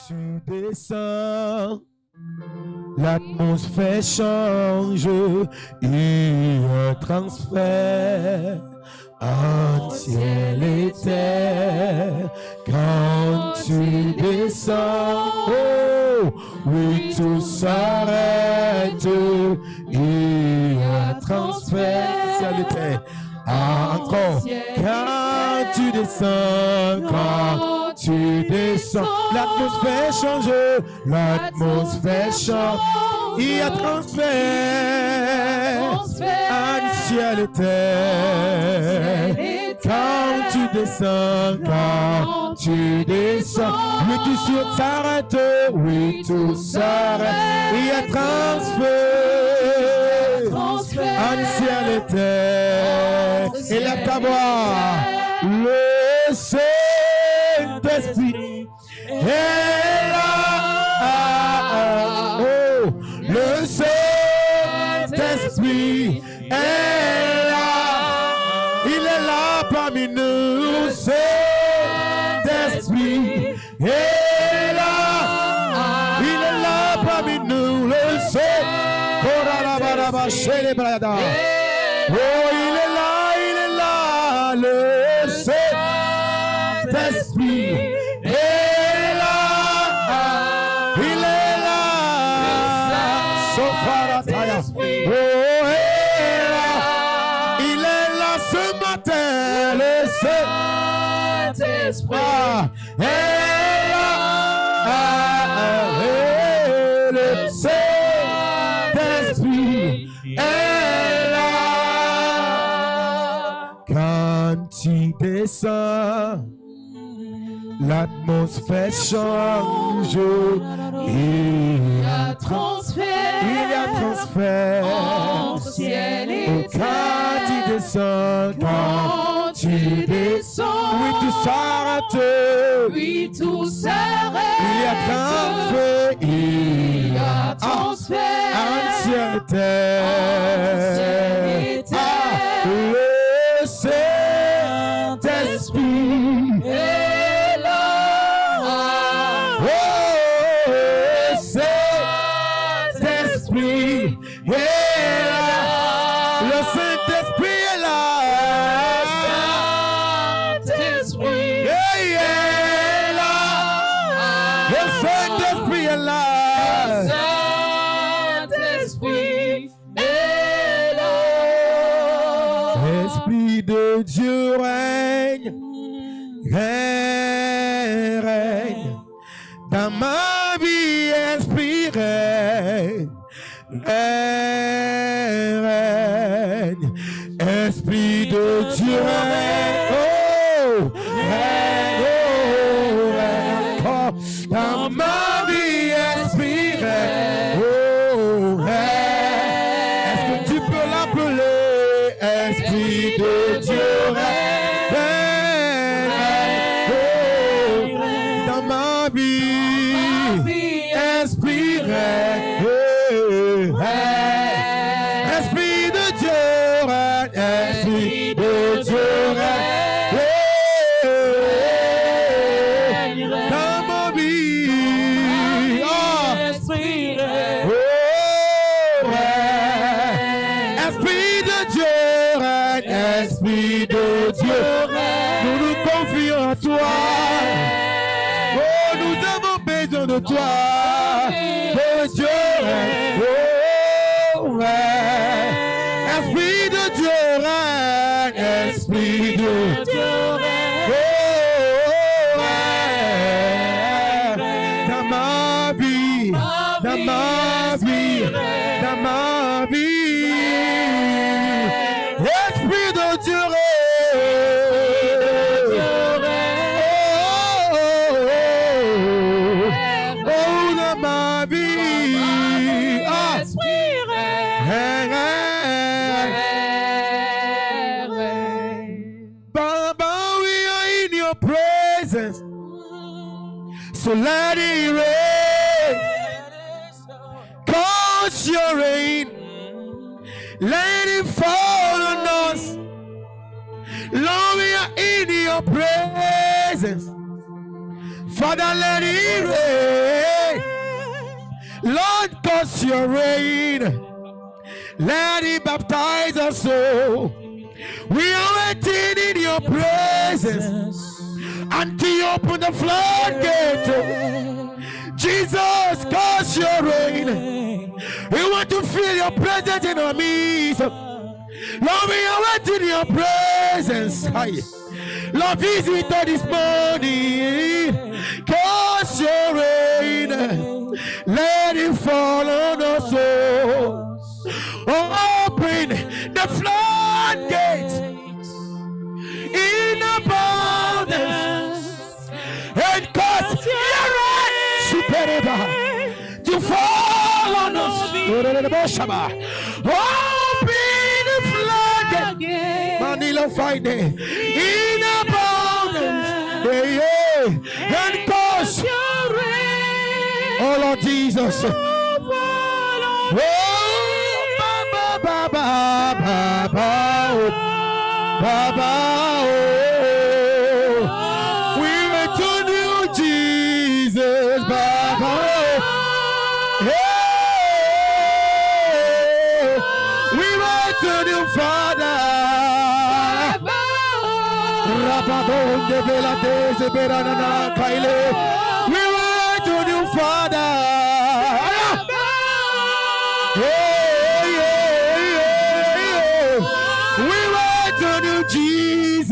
Tu descends, l'atmosphère change, il y a un transfert entre ciel et terre. Quand tu descends, oh, oui, tout s'arrête, il y a un transfert ciel et terre. Encore, quand tu descends, quand tu descends, l'atmosphère change, l'atmosphère change, il y a transfert en ciel et terre. Quand tu descends, quand tu descends, oui, tout s'arrête, oui, tout s'arrête, il y a transfert en ciel et terre. Et lève ta voix, le Saint-Esprit est là. Oh, le Saint-Esprit est là. Il est là parmi nous. Le Saint-Esprit est là. Il est là parmi nous. Le Saint-Esprit. Oh, il est là, le Saint-Esprit est là, il est là, Sofarataya. Oh, il est là ce matin, le Saint-Esprit est là, le Saint-Esprit est là. Quand tu descends, l'atmosphère change, il y a transfert entre ciel et terre. Quand tu descends, quand tu descends, oui, tout s'arrête, oui, tout s'arrête, il y a transfert, il y a transfert en ciel et terre. Le Saint-Esprit est là. Oh, le Saint-Esprit est là. Le Saint-Esprit est là. Le Saint-Esprit est là. Le Saint-Esprit est là. Le Saint-Esprit est là. Esprit de Dieu règne, règne dans ma vie, esprit règne, règne, esprit de Dieu règne, oh, règne, oh, dans ma vie, esprit règne, oh, règne. Est-ce que tu peux l'appeler? Esprit de Dieu règne, dans ma vie, esprit règne, esprit de Dieu règne, esprit de Dieu règne, dans ma vie, Esprit règne, esprit de Dieu règne, esprit de Dieu règne, nous nous confions à toi. Oh, nous avons besoin de toi. Oh, Dieu règne, oh, règne, esprit de Dieu règne, esprit de Dieu règne, oh, règne, dans ma vie, dans ma vie, dans ma vie. Esprit de Dieu règne, oh, dans ma vie, Esprit Baba, we are in your presence, so let it rain, cause your rain, let it fall on us. Lord, we are in your presence. Father, let it rain. Lord, cause your rain. Let it baptize us so. We are waiting in your presence until you open the floodgate. Jesus, cause your rain. We want to feel your presence in our midst. Lord, we are waiting in your presence. Lord, visit us this morning. Cause your rain. Let it fall on us all. Open the floodgates in abundance and cause your rain to fall on us. Open the floodgates, Manila Friday, in abundance, and cause your rain. Oh Lord Jesus. Baba, we return you, Jesus, Baba. Hey, we return you, Father. We return you, Father. Jesus,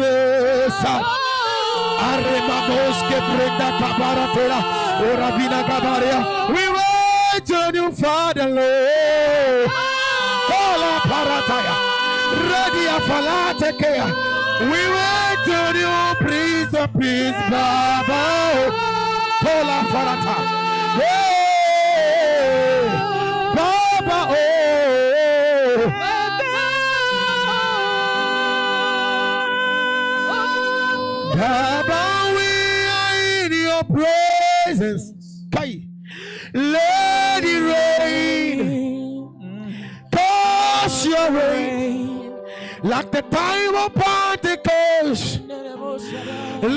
we wait on you, Father, Lord. We wait on you, Prince of Peace, Baba. Baba, Baba, we are in your presence. Let it rain. Cause your rain. Like the time of Pentecost. Lord, we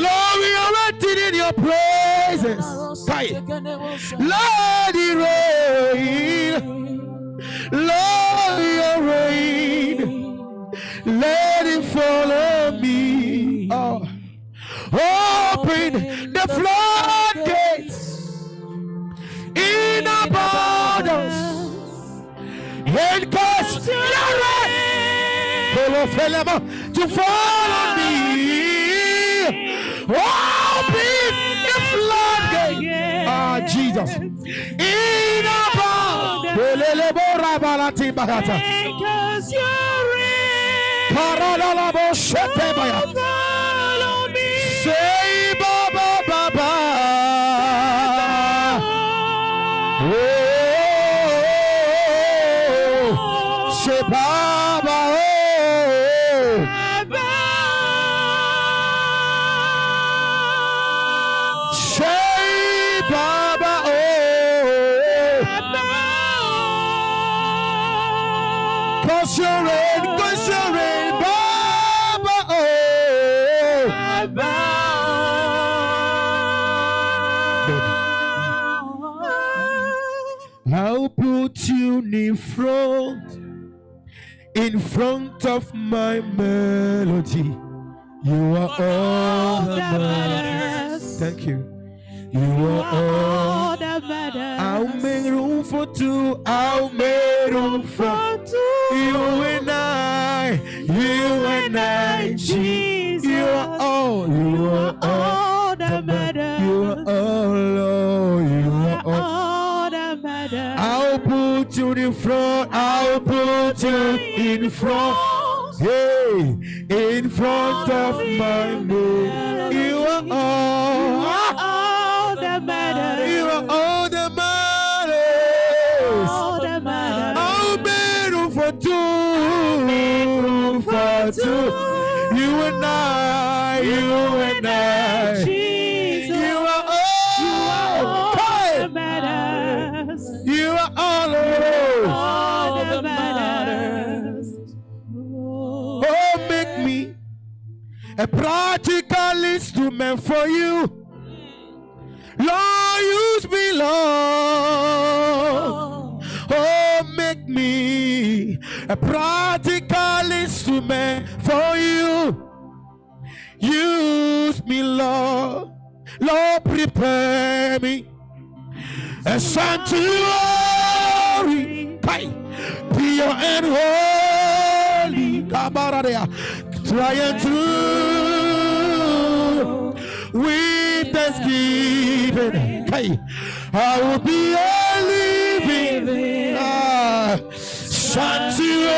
are waiting in your presence. Let it rain. Lord, your rain. Let it fall on me. Oh. Open the floodgates in abundance and cause your rain to fall on me. Open the floodgates, Jesus, in abundance and cause your rain. Say Baba, Baba. Oh, say Baba. Oh, say Baba. Oh, cause your rain, Baba. Oh. I'll put you in front of my melody. You are all that matters. Thank you. You are all that matters. I'll make room for two. I'll make room for two. You and I, Jesus. You are all that matters. You are all, Lord. You are all that matters. I'll put you in front. I'll put you in front. Hey, in front of my name. You are all that matters. You are all that matters. All that matters. I'll be room for two. You and I. Jesus. You are all that matters. You are all that matters. Oh, make me a practical instrument for you. Lord, use me, Lord. a practical instrument for you. Use me, Lord. Lord, prepare me a sanctuary, pure and holy. Trying to with thanksgiving. I will be a living sanctuary.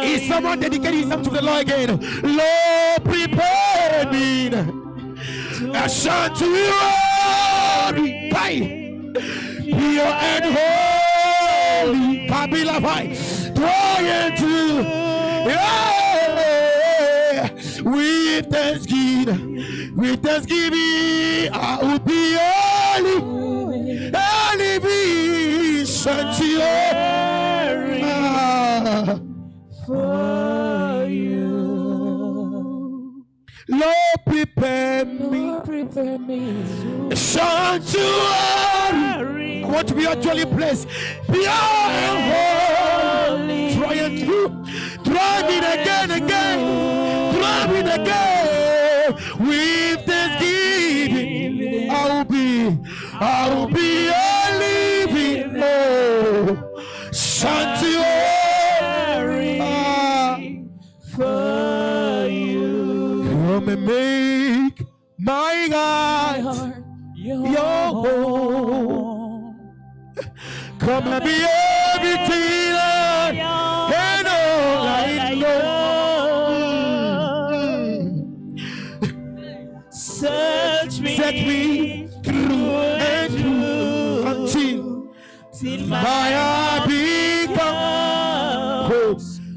Is someone dedicating himself to the Lord again? Lord, prepare me a sanctuary, pure and holy. Trying to with thanksgiving, I will be a living sanctuary for you. Lord, prepare me a sanctuary. I want to be actually placed pure and holy. Try me again. Try me again. With thanksgiving, I will be a living sanctuary for you. Come and make my heart your home. Come and be everything and all I know. Set me through and through until my heart becomes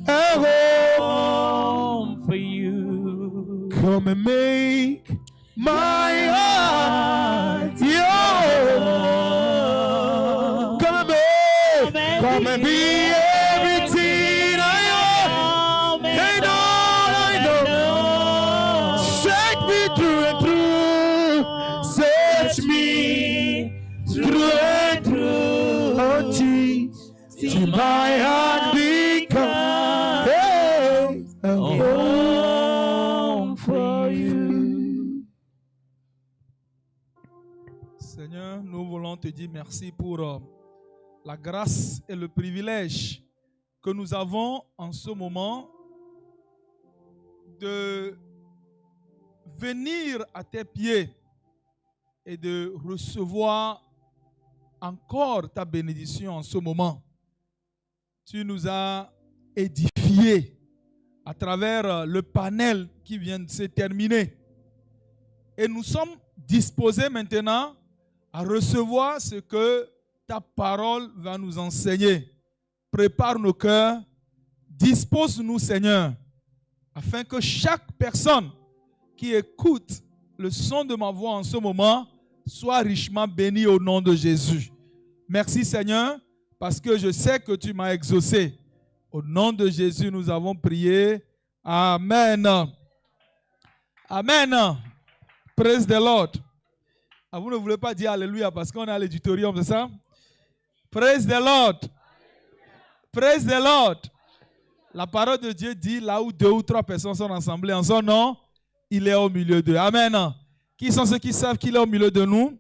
a home for you. Come and make my heart your home. Come and be everything I am and all I know. Set me through and through. Search me through and through until my heart becomes a home for you. Seigneur, nous voulons te dire merci pour la grâce et le privilège que nous avons en ce moment de venir à tes pieds et de recevoir encore ta bénédiction en ce moment. Tu nous as édifiés à travers le panel qui vient de se terminer. Et nous sommes disposés maintenant à recevoir ce que ta parole va nous enseigner. Prépare nos cœurs, dispose-nous, Seigneur, afin que chaque personne qui écoute le son de ma voix en ce moment soit richement bénie au nom de Jésus. Merci, Seigneur, parce que je sais que tu m'as exaucé. Au nom de Jésus, nous avons prié. Amen. Amen. Praise the Lord. Ah, vous ne voulez pas dire Alléluia parce qu'on est à l'éditorium, c'est ça? Praise the Lord. Praise the Lord. La parole de Dieu dit, là où 2 ou 3 personnes sont rassemblées en son nom, il est au milieu d'eux. Amen. Qui sont ceux qui savent qu'il est au milieu de nous?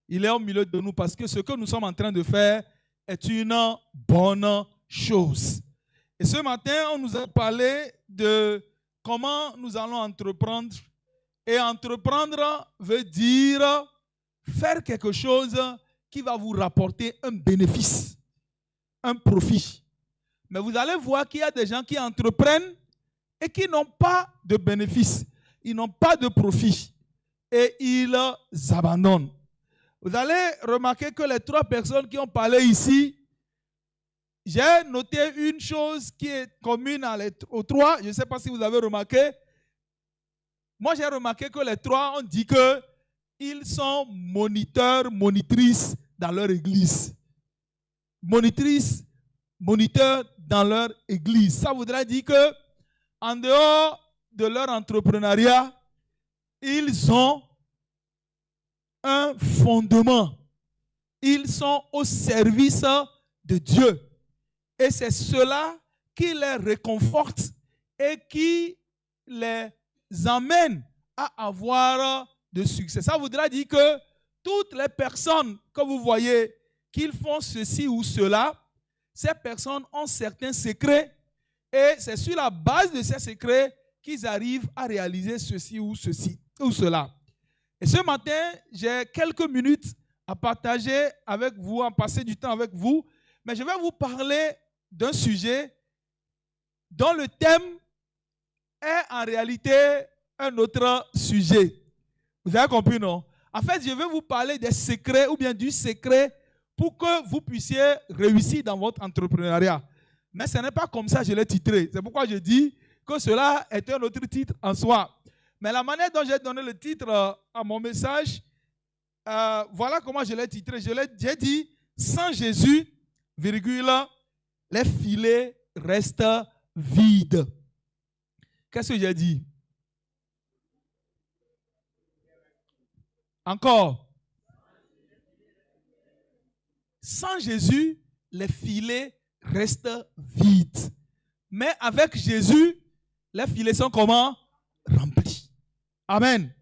Il est au milieu de nous parce que ce que nous sommes en train de faire est une bonne chose. Et ce matin, on nous a parlé de comment nous allons entreprendre. Et entreprendre veut dire faire quelque chose qui va vous rapporter un bénéfice, un profit. Mais vous allez voir qu'il y a des gens qui entreprennent et qui n'ont pas de bénéfice, ils n'ont pas de profit et ils abandonnent. Vous allez remarquer que les 3 personnes qui ont parlé ici, j'ai noté une chose qui est commune aux 3. Je ne sais pas si vous avez remarqué. Moi, j'ai remarqué que les 3 ont dit qu'ils sont moniteurs, monitrices dans leur église. Moniteurs dans leur église. Ça voudrait dire que en dehors de leur entrepreneuriat, ils ont un fondement ils sont au service de Dieu. Et c'est cela qui les réconforte et qui les amène à avoir de succès. Ça voudra dire que toutes les personnes que vous voyez qu'ils font ceci ou cela, ces personnes ont certains secrets et c'est sur la base de ces secrets qu'ils arrivent à réaliser ceci ou cela. Et ce matin, j'ai quelques minutes à partager avec vous, à passer du temps avec vous, mais je vais vous parler d'un sujet dont le thème est en réalité un autre sujet. Vous avez compris, non? En fait, je vais vous parler des secrets ou bien du secret pour que vous puissiez réussir dans votre entrepreneuriat. Mais ce n'est pas comme ça que je l'ai titré. C'est pourquoi je dis que cela est un autre titre en soi. Mais la manière dont j'ai donné le titre à mon message, voilà comment je l'ai titré. J'ai dit, sans Jésus, virgule, les filets restent vides. Qu'est-ce que j'ai dit? Encore. Sans Jésus, les filets restent vides. Mais avec Jésus, les filets sont comment? Remplis. Amen.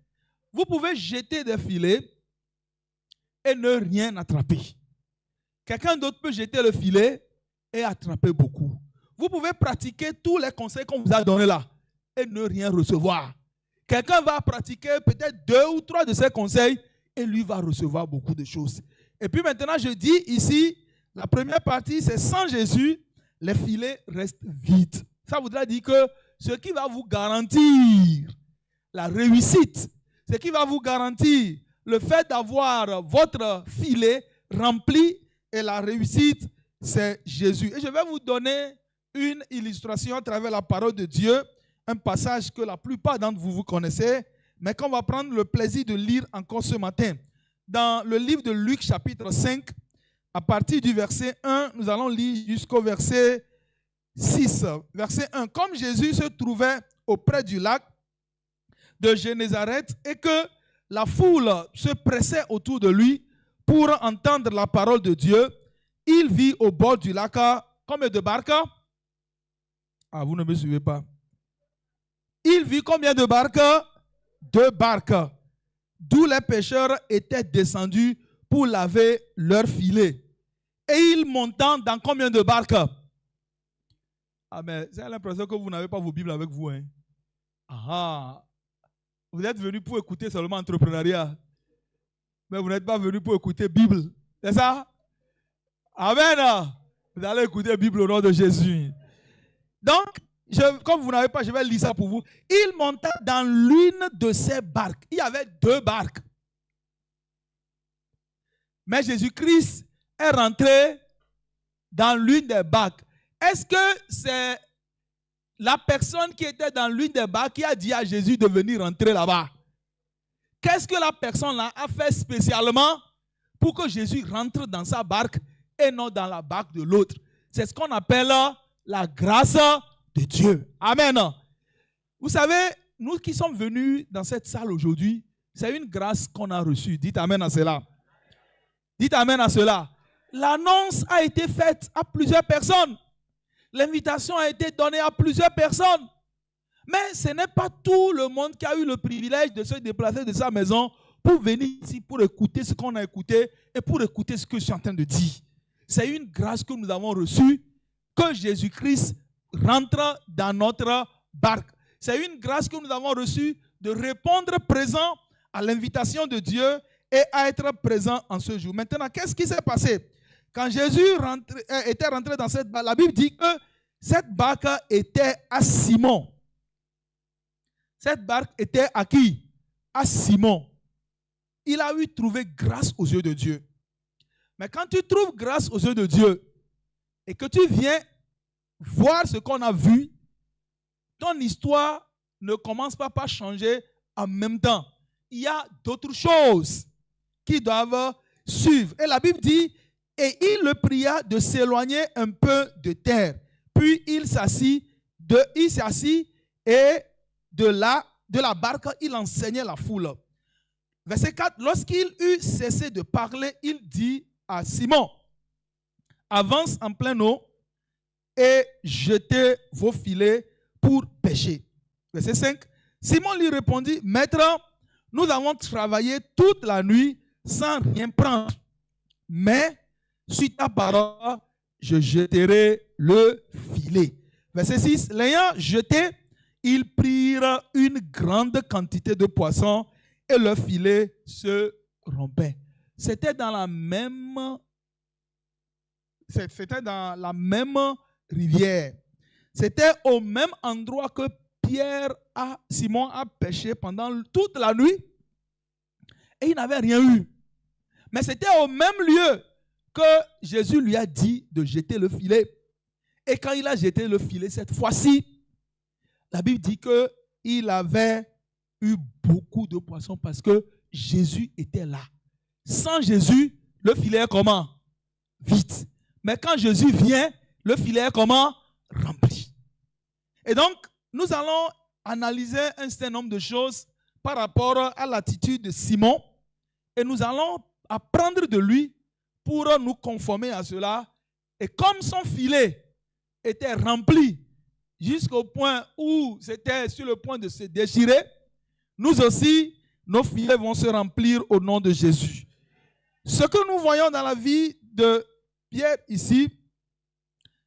Vous pouvez jeter des filets et ne rien attraper. Quelqu'un d'autre peut jeter le filet et attraper beaucoup. Vous pouvez pratiquer tous les conseils qu'on vous a donnés là et ne rien recevoir. Quelqu'un va pratiquer peut-être 2 ou 3 de ces conseils et lui va recevoir beaucoup de choses. Et puis maintenant, je dis ici, la première partie, c'est sans Jésus, les filets restent vides. Ça voudra dire que ce qui va vous garantir la réussite, ce qui va vous garantir le fait d'avoir votre filet rempli et la réussite, c'est Jésus. Et je vais vous donner une illustration à travers la parole de Dieu, un passage que la plupart d'entre vous connaissez, mais qu'on va prendre le plaisir de lire encore ce matin. Dans le livre de Luc, chapitre 5, à partir du verset 1, nous allons lire jusqu'au verset 6. Verset 1. Comme Jésus se trouvait auprès du lac de Génézareth et que la foule se pressait autour de lui pour entendre la parole de Dieu, il vit au bord du lac combien de barques? Ah, vous ne me suivez pas. Il vit combien de barques? 2 barques, d'où les pêcheurs étaient descendus pour laver leurs filets. Et il montant dans combien de barques? Ah, mais j'ai l'impression que vous n'avez pas vos Bibles avec vous. Hein? Ah, vous êtes venus pour écouter seulement entrepreneuriat. Mais vous n'êtes pas venus pour écouter Bible. C'est ça? Amen. Vous allez écouter Bible au nom de Jésus. Donc, comme vous n'avez pas, je vais lire ça pour vous. Il monta dans l'une de ces barques. Il y avait 2 barques. Mais Jésus-Christ est rentré dans l'une des barques. Est-ce que c'est la personne qui était dans l'une des barques qui a dit à Jésus de venir rentrer là-bas? Qu'est-ce que la personne là a fait spécialement pour que Jésus rentre dans sa barque et non dans la barque de l'autre? C'est ce qu'on appelle la grâce de Dieu. Amen. Vous savez, nous qui sommes venus dans cette salle aujourd'hui, c'est une grâce qu'on a reçue. Dites amen à cela. Dites amen à cela. L'annonce a été faite à plusieurs personnes. L'invitation a été donnée à plusieurs personnes. Mais ce n'est pas tout le monde qui a eu le privilège de se déplacer de sa maison pour venir ici, pour écouter ce qu'on a écouté et pour écouter ce que je suis en train de dire. C'est une grâce que nous avons reçue, que Jésus-Christ rentre dans notre barque. C'est une grâce que nous avons reçue de répondre présent à l'invitation de Dieu et à être présent en ce jour. Maintenant, qu'est-ce qui s'est passé? Quand Jésus était rentré dans cette barque, la Bible dit que cette barque était à Simon. Cette barque était à qui? À Simon. Il a eu trouvé grâce aux yeux de Dieu. Mais quand tu trouves grâce aux yeux de Dieu et que tu viens voir ce qu'on a vu, ton histoire ne commence pas par changer en même temps. Il y a d'autres choses qui doivent suivre. Et la Bible dit, et il le pria de s'éloigner un peu de terre. Puis il s'assit et de la barque, il enseignait la foule. Verset 4, lorsqu'il eut cessé de parler, il dit à Simon, avance en pleine eau et jetez vos filets pour pêcher. Verset 5. Simon lui répondit, Maître, nous avons travaillé toute la nuit sans rien prendre. Mais, sur ta parole, je jeterai le filet. Verset 6. L'ayant jeté, ils prirent une grande quantité de poissons et le filet se rompait. C'était dans la même rivière. C'était au même endroit que Simon a pêché pendant toute la nuit et il n'avait rien eu. Mais c'était au même lieu que Jésus lui a dit de jeter le filet. Et quand il a jeté le filet cette fois-ci, la Bible dit qu'il avait eu beaucoup de poissons parce que Jésus était là. Sans Jésus, le filet est comment? Vide. Mais quand Jésus vient, le filet est comment? Rempli. Et donc, nous allons analyser un certain nombre de choses par rapport à l'attitude de Simon et nous allons apprendre de lui pour nous conformer à cela. Et comme son filet était rempli jusqu'au point où c'était sur le point de se déchirer, nous aussi, nos filets vont se remplir au nom de Jésus. Ce que nous voyons dans la vie de Pierre ici,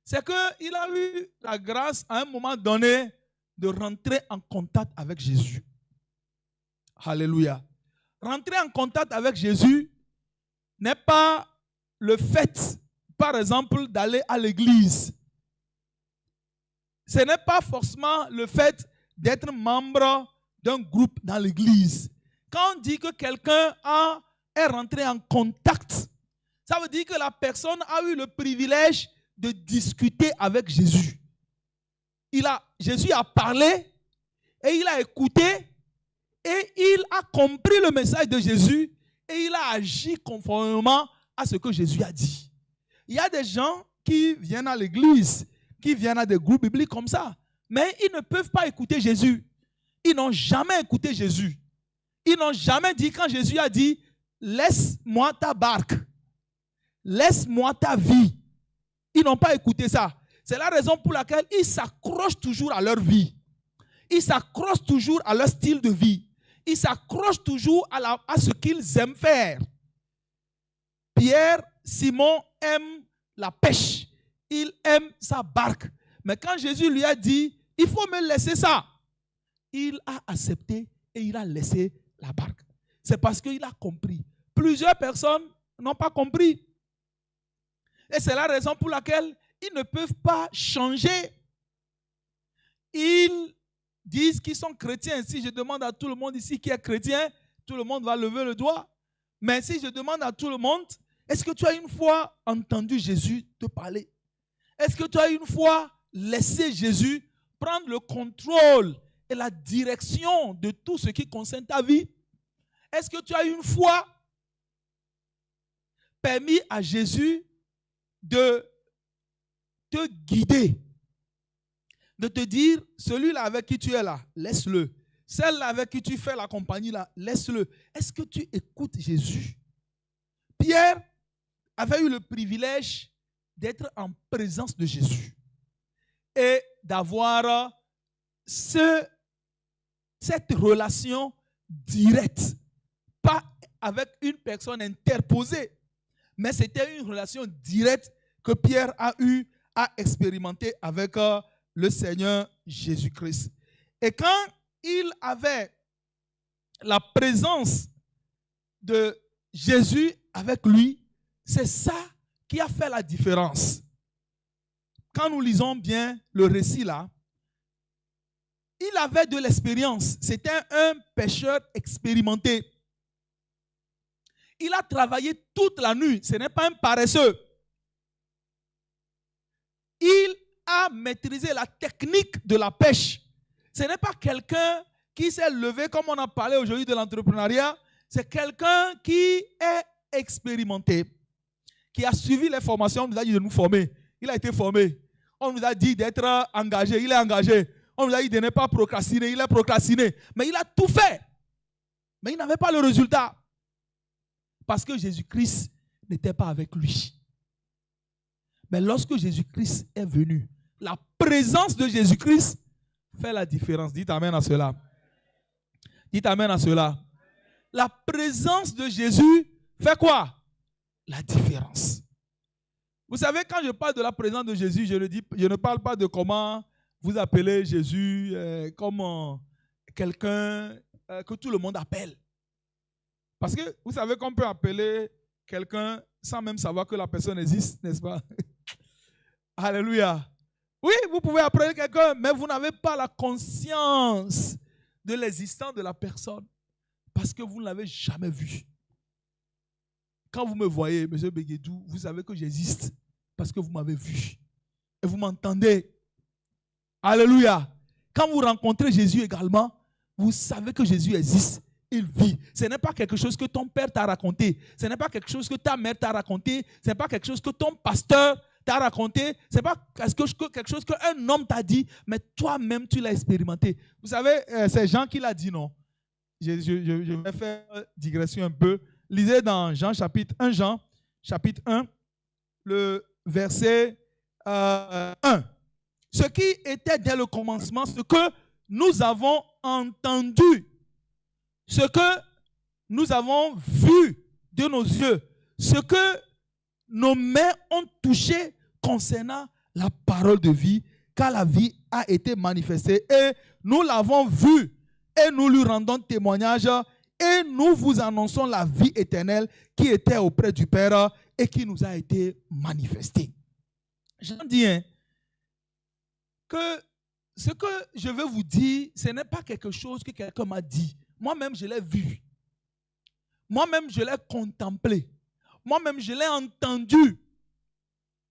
c'est qu'il a eu la grâce à un moment donné de rentrer en contact avec Jésus. Alléluia. Rentrer en contact avec Jésus n'est pas le fait, par exemple, d'aller à l'église. Ce n'est pas forcément le fait d'être membre d'un groupe dans l'église. Quand on dit que quelqu'un est rentré en contact, ça veut dire que la personne a eu le privilège de discuter avec Jésus. Jésus a parlé et il a écouté et il a compris le message de Jésus et il a agi conformément à ce que Jésus a dit. Il y a des gens qui viennent à l'église, qui viennent à des groupes bibliques comme ça, mais ils ne peuvent pas écouter Jésus. Ils n'ont jamais écouté Jésus. Ils n'ont jamais dit, quand Jésus a dit, laisse-moi ta barque, laisse-moi ta vie. Ils n'ont pas écouté ça. C'est la raison pour laquelle ils s'accrochent toujours à leur vie. Ils s'accrochent toujours à leur style de vie. Ils s'accrochent toujours à ce qu'ils aiment faire. Simon aime la pêche. Il aime sa barque. Mais quand Jésus lui a dit, il faut me laisser ça, il a accepté et il a laissé la barque. C'est parce qu'il a compris. Plusieurs personnes n'ont pas compris. Et c'est la raison pour laquelle ils ne peuvent pas changer. Ils disent qu'ils sont chrétiens. Si je demande à tout le monde ici qui est chrétien, tout le monde va lever le doigt. Mais si je demande à tout le monde, est-ce que tu as une fois entendu Jésus te parler? Est-ce que tu as une fois laissé Jésus prendre le contrôle et la direction de tout ce qui concerne ta vie? Est-ce que tu as une fois permis à Jésus de te guider, de te dire, celui-là avec qui tu es là, laisse-le. Celle-là avec qui tu fais la compagnie là, laisse-le. Est-ce que tu écoutes Jésus? Pierre avait eu le privilège d'être en présence de Jésus et d'avoir cette relation directe, pas avec une personne interposée, mais c'était une relation directe que Pierre a eu à expérimenter avec le Seigneur Jésus-Christ. Et quand il avait la présence de Jésus avec lui, c'est ça qui a fait la différence. Quand nous lisons bien le récit là, il avait de l'expérience. C'était un pêcheur expérimenté. Il a travaillé toute la nuit. Ce n'est pas un paresseux. Il a maîtrisé la technique de la pêche. Ce n'est pas quelqu'un qui s'est levé, comme on a parlé aujourd'hui de l'entrepreneuriat. C'est quelqu'un qui est expérimenté, qui a suivi les formations. On nous a dit de nous former. Il a été formé. On nous a dit d'être engagé. Il est engagé. On nous a dit de ne pas procrastiner. Il est procrastiné. Mais il a tout fait. Mais il n'avait pas le résultat. Parce que Jésus-Christ n'étaient pas avec lui. Mais lorsque Jésus-Christ est venu, la présence de Jésus-Christ fait la différence. Dites amen à cela. Dites amen à cela. La présence de Jésus fait quoi? La différence. Vous savez, quand je parle de la présence de Jésus, je ne parle pas de comment vous appelez Jésus comme quelqu'un que tout le monde appelle. Parce que vous savez qu'on peut appeler quelqu'un sans même savoir que la personne existe, n'est-ce pas? Alléluia. Oui, vous pouvez appeler quelqu'un, mais vous n'avez pas la conscience de l'existence de la personne parce que vous ne l'avez jamais vu. Quand vous me voyez, M. Beguedou, vous savez que j'existe parce que vous m'avez vu. Et vous m'entendez. Alléluia. Quand vous rencontrez Jésus également, vous savez que Jésus existe. Il vit. Ce n'est pas quelque chose que ton père t'a raconté. Ce n'est pas quelque chose que ta mère t'a raconté. Ce n'est pas quelque chose que ton pasteur t'a raconté. Ce n'est pas quelque chose qu'un homme t'a dit, mais toi-même tu l'as expérimenté. Vous savez, c'est Jean qui l'a dit, non? Je vais faire digression un peu. Lisez dans Jean chapitre 1, le verset 1. Ce qui était dès le commencement, ce que nous avons entendu, ce que nous avons vu de nos yeux, ce que nos mains ont touché concernant la parole de vie, car la vie a été manifestée et nous l'avons vue et nous lui rendons témoignage et nous vous annonçons la vie éternelle qui était auprès du Père et qui nous a été manifestée. J'en dis que ce que je veux vous dire, ce n'est pas quelque chose que quelqu'un m'a dit. Moi-même, je l'ai vu. Moi-même, je l'ai contemplé. Moi-même, je l'ai entendu.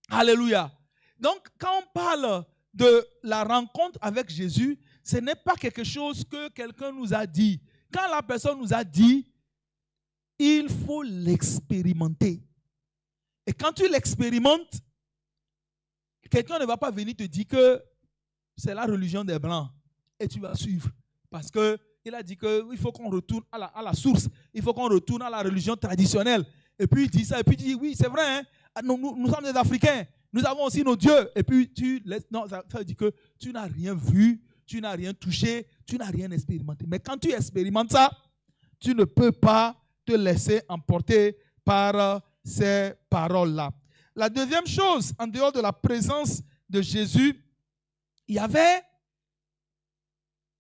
Alléluia. Donc, quand on parle de la rencontre avec Jésus, ce n'est pas quelque chose que quelqu'un nous a dit. Quand la personne nous a dit, il faut l'expérimenter. Et quand tu l'expérimentes, quelqu'un ne va pas venir te dire que c'est la religion des Blancs et tu vas suivre. Parce qu'il a dit qu'il faut qu'on retourne à la source. Il faut qu'on retourne à la religion traditionnelle. Et puis il dit ça. Et puis il dit, oui, c'est vrai, hein, nous sommes des Africains. Nous avons aussi nos dieux. Et puis tu laisses. Non, ça veut dire que tu n'as rien vu, tu n'as rien touché, tu n'as rien expérimenté. Mais quand tu expérimentes ça, tu ne peux pas te laisser emporter par ces paroles-là. La deuxième chose, en dehors de la présence de Jésus, il y avait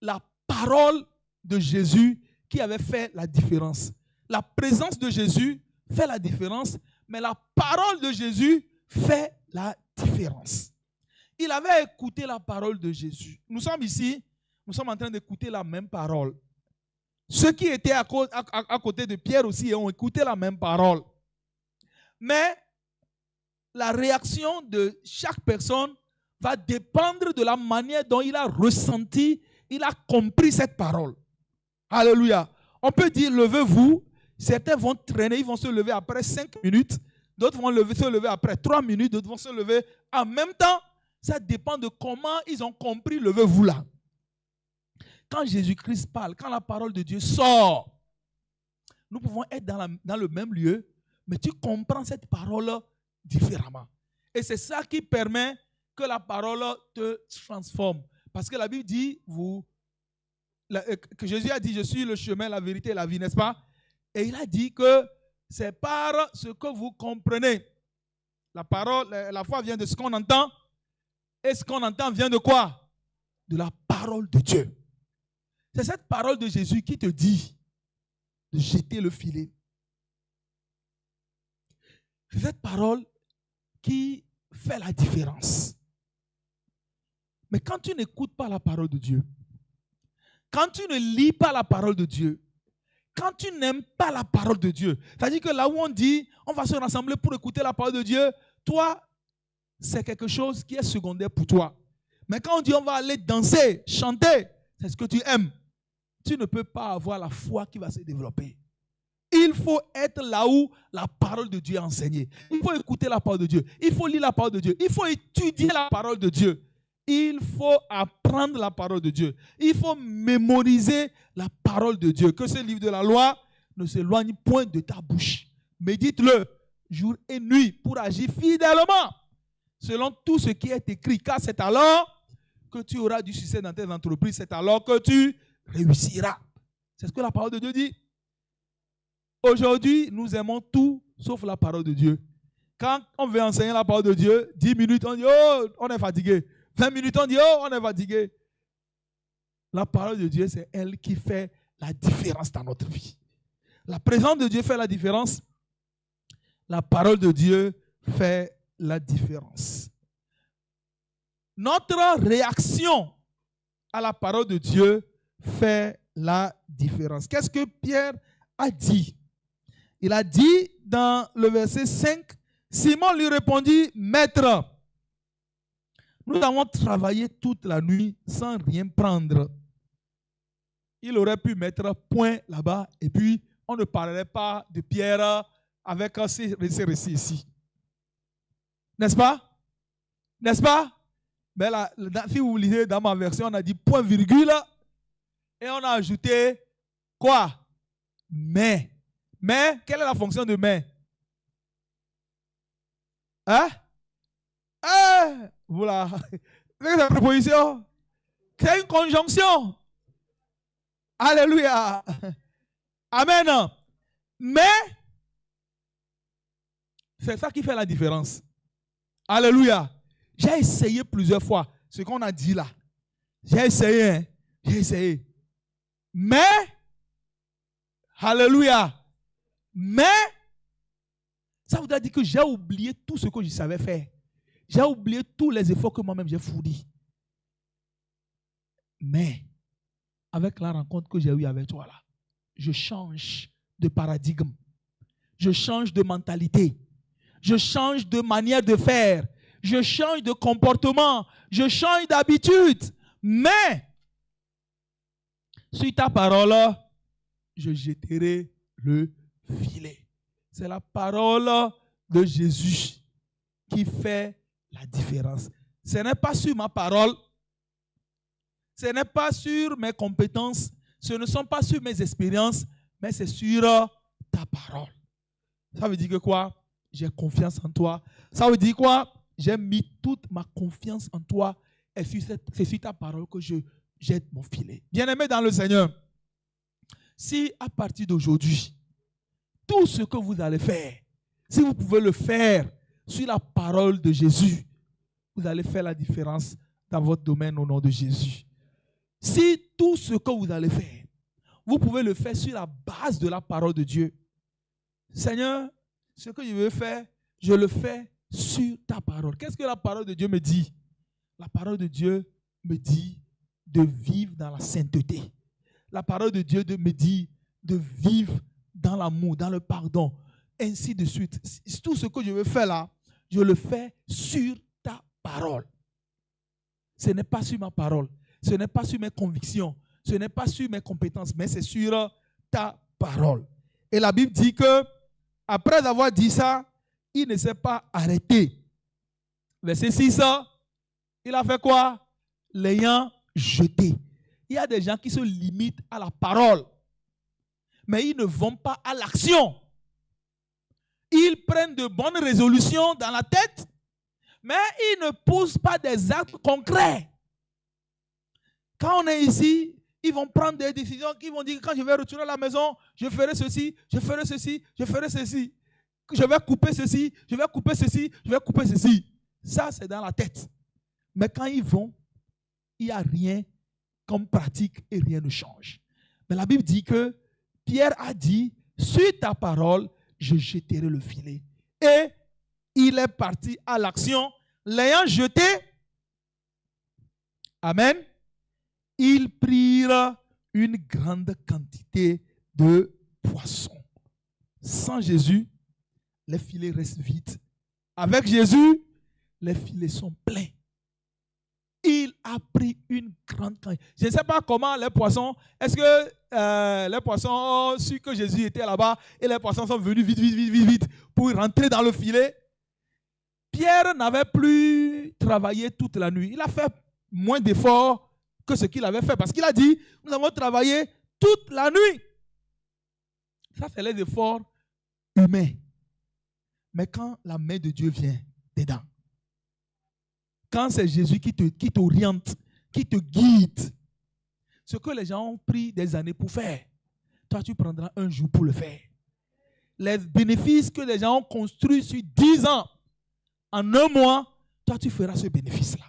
la parole de Jésus qui avait fait la différence. La présence de Jésus fait la différence, mais la parole de Jésus fait la différence. Il avait écouté la parole de Jésus. Nous sommes ici, nous sommes en train d'écouter la même parole. Ceux qui étaient à côté de Pierre aussi ont écouté la même parole. Mais la réaction de chaque personne va dépendre de la manière dont il a ressenti, il a compris cette parole. Alléluia. On peut dire, levez-vous. Certains vont traîner, ils vont se lever après 5 minutes. D'autres vont se lever après 3 minutes. D'autres vont se lever en même temps. Ça dépend de comment ils ont compris, levez-vous là. Quand Jésus-Christ parle, quand la parole de Dieu sort, nous pouvons être dans le même lieu, mais tu comprends cette parole différemment. Et c'est ça qui permet que la parole te transforme. Parce que la Bible dit, que Jésus a dit, je suis le chemin, la vérité et la vie, n'est-ce pas? Et il a dit que c'est par ce que vous comprenez. La parole, la foi vient de ce qu'on entend. Et ce qu'on entend vient de quoi? De la parole de Dieu. C'est cette parole de Jésus qui te dit de jeter le filet. C'est cette parole qui fait la différence. Mais quand tu n'écoutes pas la parole de Dieu, quand tu ne lis pas la parole de Dieu, quand tu n'aimes pas la parole de Dieu, c'est-à-dire que là où on dit, on va se rassembler pour écouter la parole de Dieu, toi, c'est quelque chose qui est secondaire pour toi. Mais quand on dit, on va aller danser, chanter, c'est ce que tu aimes. Tu ne peux pas avoir la foi qui va se développer. Il faut être là où la parole de Dieu est enseignée. Il faut écouter la parole de Dieu. Il faut lire la parole de Dieu. Il faut étudier la parole de Dieu. Il faut apprendre la parole de Dieu. Il faut mémoriser la parole de Dieu. Que ce livre de la loi ne s'éloigne point de ta bouche. Médite-le jour et nuit pour agir fidèlement selon tout ce qui est écrit. Car c'est alors que tu auras du succès dans tes entreprises. C'est alors que tu réussiras. C'est ce que la parole de Dieu dit. Aujourd'hui, nous aimons tout sauf la parole de Dieu. Quand on veut enseigner la parole de Dieu, 10 minutes, on dit, oh, on est fatigué. 20 minutes, on dit, oh, on est fatigué. La parole de Dieu, c'est elle qui fait la différence dans notre vie. La présence de Dieu fait la différence. La parole de Dieu fait la différence. Notre réaction à la parole de Dieu fait la différence. Qu'est-ce que Pierre a dit? Il a dit dans le verset 5, Simon lui répondit, Maître, nous avons travaillé toute la nuit sans rien prendre. Il aurait pu mettre point là-bas et puis on ne parlerait pas de Pierre avec ces récits ici. N'est-ce pas? N'est-ce pas? Mais là, si vous lisez dans ma version, on a dit point virgule et on a ajouté quoi? Mais. Mais, quelle est la fonction de mais? Hein? Voilà. C'est la préposition. C'est une conjonction. Alléluia. Amen. Mais, c'est ça qui fait la différence. Alléluia. J'ai essayé plusieurs fois ce qu'on a dit là. J'ai essayé. Hein? J'ai essayé. Mais, alléluia. Mais, ça voudrait dire que j'ai oublié tout ce que je savais faire. J'ai oublié tous les efforts que moi-même j'ai fournis. Mais, avec la rencontre que j'ai eue avec toi là, je change de paradigme. Je change de mentalité. Je change de manière de faire. Je change de comportement. Je change d'habitude. Mais, sur ta parole, je jetterai le filet. C'est la parole de Jésus qui fait la différence. Ce n'est pas sur ma parole, ce n'est pas sur mes compétences, ce ne sont pas sur mes expériences, mais c'est sur ta parole. Ça veut dire que quoi? J'ai confiance en toi. Ça veut dire quoi? J'ai mis toute ma confiance en toi et c'est sur ta parole que je jette mon filet. Bien-aimés dans le Seigneur, si à partir d'aujourd'hui, tout ce que vous allez faire, si vous pouvez le faire sur la parole de Jésus, vous allez faire la différence dans votre domaine au nom de Jésus. Si tout ce que vous allez faire, vous pouvez le faire sur la base de la parole de Dieu. Seigneur, ce que je veux faire, je le fais sur ta parole. Qu'est-ce que la parole de Dieu me dit? La parole de Dieu me dit de vivre dans la sainteté. La parole de Dieu me dit de vivre dans l'amour, dans le pardon, ainsi de suite. Tout ce que je veux faire là, je le fais sur ta parole. Ce n'est pas sur ma parole, ce n'est pas sur mes convictions, ce n'est pas sur mes compétences, mais c'est sur ta parole. Et la Bible dit que, après avoir dit ça, il ne s'est pas arrêté. Verset 6, il a fait quoi? L'ayant jeté. Il y a des gens qui se limitent à la parole, mais ils ne vont pas à l'action. Ils prennent de bonnes résolutions dans la tête, mais ils ne posent pas des actes concrets. Quand on est ici, ils vont prendre des décisions qui vont dire, quand je vais retourner à la maison, je ferai ceci, je ferai ceci, je ferai ceci. Je vais couper ceci, je vais couper ceci, je vais couper ceci. Ça, c'est dans la tête. Mais quand ils vont, il n'y a rien comme pratique et rien ne change. Mais la Bible dit que Pierre a dit, sur ta parole, je jetterai le filet. Et il est parti à l'action. L'ayant jeté, amen, ils prirent une grande quantité de poissons. Sans Jésus, les filets restent vides. Avec Jésus, les filets sont pleins. Il a pris une grande quantité. Je ne sais pas comment les poissons, est-ce que les poissons ont su que Jésus était là-bas et les poissons sont venus vite pour rentrer dans le filet. Pierre n'avait plus travaillé toute la nuit. Il a fait moins d'efforts que ce qu'il avait fait parce qu'il a dit, nous avons travaillé toute la nuit. Ça, c'est les efforts humains. Mais quand la main de Dieu vient dedans, quand c'est Jésus qui t'oriente, qui te guide, ce que les gens ont pris des années pour faire, toi tu prendras un jour pour le faire. Les bénéfices que les gens ont construits sur 10 ans, en un mois, toi tu feras ce bénéfice-là.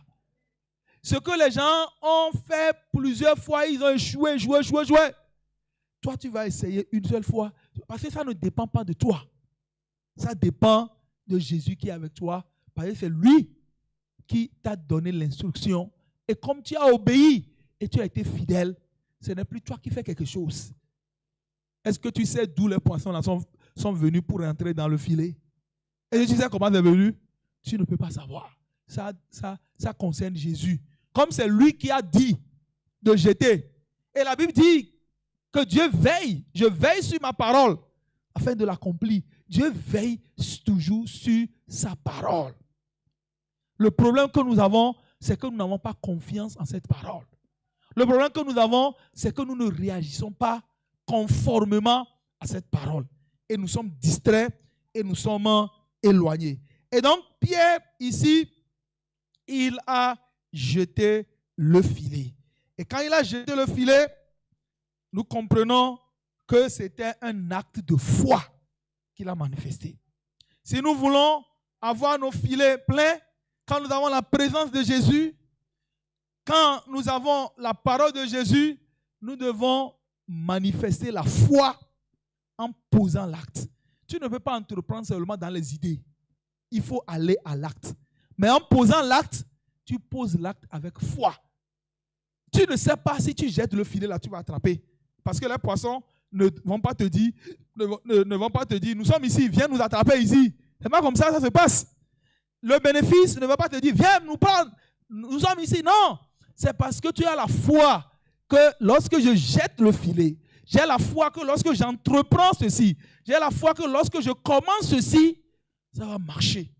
Ce que les gens ont fait plusieurs fois, ils ont échoué. Toi tu vas essayer une seule fois, parce que ça ne dépend pas de toi. Ça dépend de Jésus qui est avec toi, parce que c'est lui qui t'a donné l'instruction. Et comme tu as obéi et tu as été fidèle, ce n'est plus toi qui fais quelque chose. Est-ce que tu sais d'où les poissons là sont venus pour entrer dans le filet? Est-ce que tu sais comment c'est venu? Tu ne peux pas savoir. Ça concerne Jésus. Comme c'est lui qui a dit de jeter. Et la Bible dit que Dieu veille. Je veille sur ma parole afin de l'accomplir. Dieu veille toujours sur sa parole. Le problème que nous avons, c'est que nous n'avons pas confiance en cette parole. Le problème que nous avons, c'est que nous ne réagissons pas conformément à cette parole. Et nous sommes distraits et nous sommes éloignés. Et donc, Pierre, ici, il a jeté le filet. Et quand il a jeté le filet, nous comprenons que c'était un acte de foi qu'il a manifesté. Si nous voulons avoir nos filets pleins, quand nous avons la présence de Jésus, quand nous avons la parole de Jésus, nous devons manifester la foi en posant l'acte. Tu ne peux pas entreprendre seulement dans les idées. Il faut aller à l'acte. Mais en posant l'acte, tu poses l'acte avec foi. Tu ne sais pas si tu jettes le filet là, tu vas attraper. Parce que les poissons ne vont pas te dire, nous sommes ici, viens nous attraper ici. C'est pas comme ça, ça se passe. Le bénéfice ne va pas te dire, viens nous prendre, nous sommes ici. Non, c'est parce que tu as la foi que lorsque je jette le filet, j'ai la foi que lorsque j'entreprends ceci, j'ai la foi que lorsque je commence ceci, ça va marcher.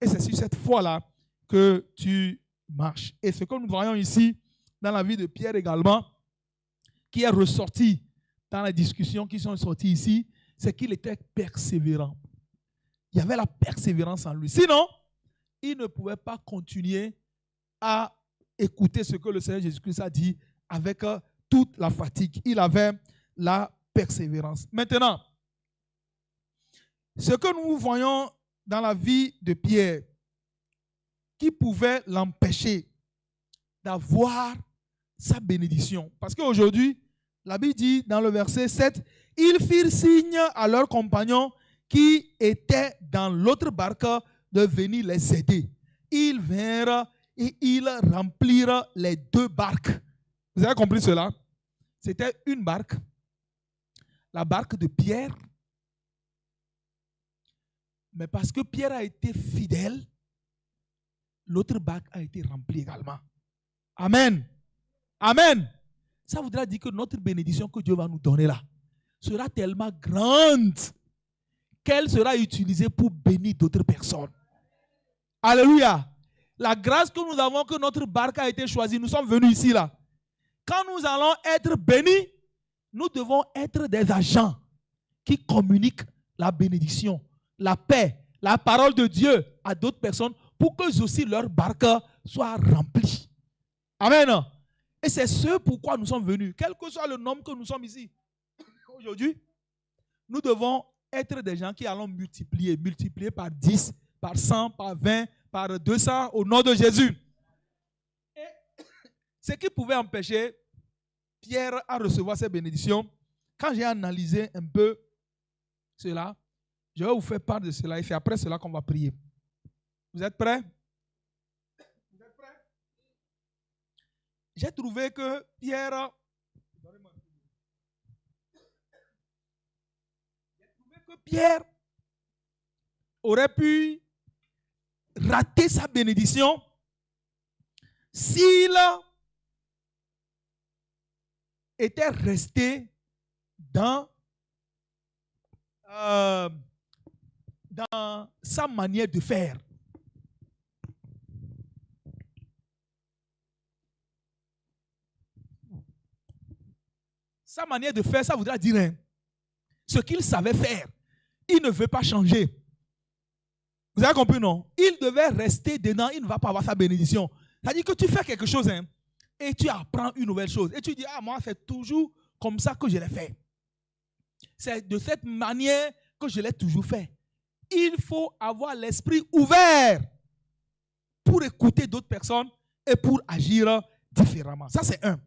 Et c'est sur cette foi-là que tu marches. Et ce que nous voyons ici, dans la vie de Pierre également, qui est ressorti dans les discussions qui sont sorties ici, c'est qu'il était persévérant. Il y avait la persévérance en lui. Sinon, il ne pouvait pas continuer à écouter ce que le Seigneur Jésus-Christ a dit avec toute la fatigue. Il avait la persévérance. Maintenant, ce que nous voyons dans la vie de Pierre, qui pouvait l'empêcher d'avoir sa bénédiction. Parce qu'aujourd'hui, la Bible dit dans le verset 7, ils firent signe à leurs compagnons qui étaient dans l'autre barque de venir les aider. Ils vinrent et ils remplirent les 2 barques. Vous avez compris cela? C'était une barque, la barque de Pierre. Mais parce que Pierre a été fidèle, l'autre barque a été remplie également. Amen. Amen. Ça voudra dire que notre bénédiction que Dieu va nous donner là sera tellement grande qu'elle sera utilisée pour bénir d'autres personnes. Alléluia. La grâce que nous avons, que notre barque a été choisie, nous sommes venus ici là. Quand nous allons être bénis, nous devons être des agents qui communiquent la bénédiction, la paix, la parole de Dieu à d'autres personnes pour que aussi leur barque soit remplie. Amen. Et c'est ce pourquoi nous sommes venus. Quel que soit le nombre que nous sommes ici aujourd'hui, nous devons être des gens qui allons multiplier par 10, par 100, par 20, par 200 au nom de Jésus. Et ce qui pouvait empêcher Pierre à recevoir ces bénédictions, quand j'ai analysé un peu cela, je vais vous faire part de cela et c'est après cela qu'on va prier. Vous êtes prêts? J'ai trouvé que Pierre aurait pu rater sa bénédiction s'il était resté dans sa manière de faire. Sa manière de faire, ça voudra dire ce qu'il savait faire. Il ne veut pas changer. Vous avez compris, non? Il devait rester dedans, il ne va pas avoir sa bénédiction. C'est-à-dire que tu fais quelque chose, hein, et tu apprends une nouvelle chose. Et tu dis, ah, moi, c'est toujours comme ça que je l'ai fait. C'est de cette manière que je l'ai toujours fait. Il faut avoir l'esprit ouvert pour écouter d'autres personnes et pour agir différemment. Ça, c'est un.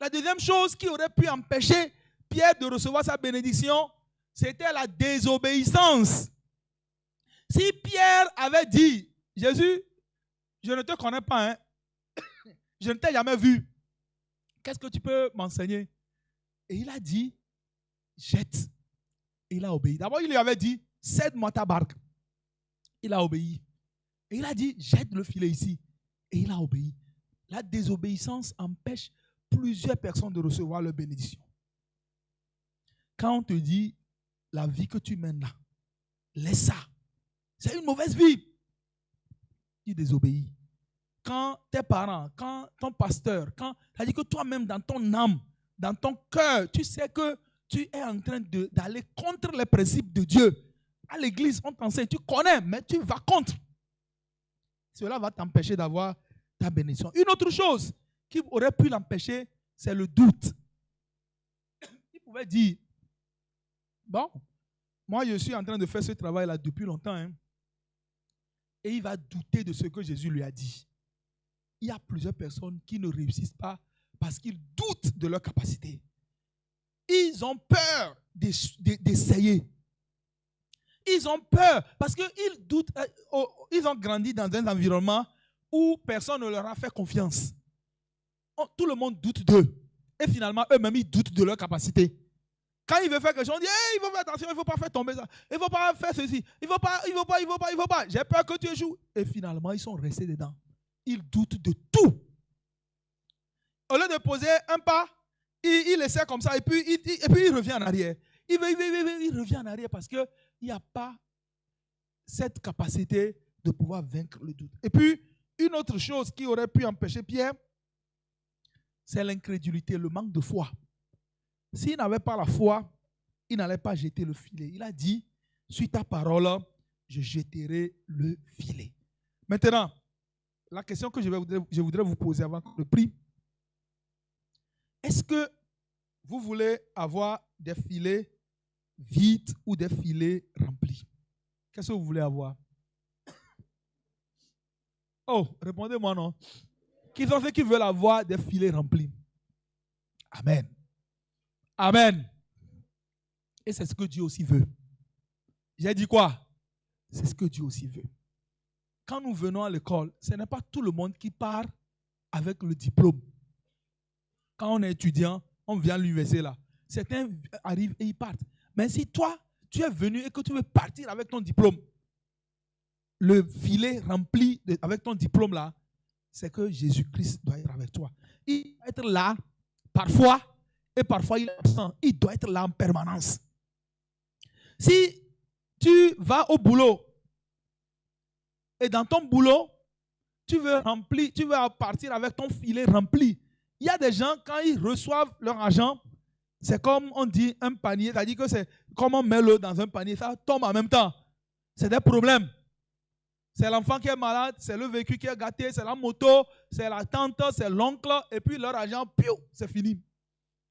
La deuxième chose qui aurait pu empêcher Pierre de recevoir sa bénédiction, c'était la désobéissance. Si Pierre avait dit, Jésus, je ne te connais pas, hein, je ne t'ai jamais vu, qu'est-ce que tu peux m'enseigner? Et il a dit, jette. Et il a obéi. D'abord, il lui avait dit, cède-moi ta barque. Il a obéi. Et il a dit, jette le filet ici. Et il a obéi. La désobéissance empêche plusieurs personnes de recevoir leur bénédiction. Quand on te dit, la vie que tu mènes là, laisse ça. C'est une mauvaise vie. Tu désobéis. Quand tes parents, quand ton pasteur, c'est-à-dire que toi-même dans ton âme, dans ton cœur, tu sais que tu es en train d'aller contre les principes de Dieu. À l'église, on t'enseigne, tu connais, mais tu vas contre. Cela va t'empêcher d'avoir ta bénédiction. Une autre chose qui aurait pu l'empêcher, c'est le doute. Il pouvait dire, bon, moi je suis en train de faire ce travail-là depuis longtemps, hein, et il va douter de ce que Jésus lui a dit. Il y a plusieurs personnes qui ne réussissent pas parce qu'ils doutent de leur capacité. Ils ont peur d'essayer. Ils ont peur parce qu'ils doutent. Ils ont grandi dans un environnement où personne ne leur a fait confiance. Tout le monde doute d'eux. Et finalement, eux-mêmes, ils doutent de leur capacité. Quand il veut faire quelque chose, on dit hey, il faut faire attention, il ne faut pas faire tomber ça. Il ne faut pas faire ceci. Il ne faut pas. J'ai peur que tu échoues. Et finalement, ils sont restés dedans. Ils doutent de tout. Au lieu de poser un pas, il essaie comme ça et puis il revient en arrière. Il revient en arrière parce qu'il n'y a pas cette capacité de pouvoir vaincre le doute. Et puis, une autre chose qui aurait pu empêcher Pierre, c'est l'incrédulité, le manque de foi. S'il n'avait pas la foi, il n'allait pas jeter le filet. Il a dit, suis ta parole, je jetterai le filet. Maintenant, la question que je voudrais vous poser avant le prix, est-ce que vous voulez avoir des filets vides ou des filets remplis? Qu'est-ce que vous voulez avoir? Oh, répondez-moi non. Qui sont ceux qui veulent avoir des filets remplis? Amen. Amen. Et c'est ce que Dieu aussi veut. J'ai dit quoi? C'est ce que Dieu aussi veut. Quand nous venons à l'école, ce n'est pas tout le monde qui part avec le diplôme. Quand on est étudiant, on vient à l'université là. Certains arrivent et ils partent. Mais si toi, tu es venu et que tu veux partir avec ton diplôme, le filet rempli avec ton diplôme là, c'est que Jésus-Christ doit être avec toi. Il doit être là parfois et parfois il est absent. Il doit être là en permanence. Si tu vas au boulot et dans ton boulot, tu veux partir avec ton filet rempli. Il y a des gens, quand ils reçoivent leur argent, c'est comme on dit un panier, c'est-à-dire que c'est comme on met l'eau dans un panier, ça tombe en même temps. C'est des problèmes. C'est l'enfant qui est malade, c'est le véhicule qui est gâté, c'est la moto, c'est la tante, c'est l'oncle, et puis leur argent, piou, c'est fini.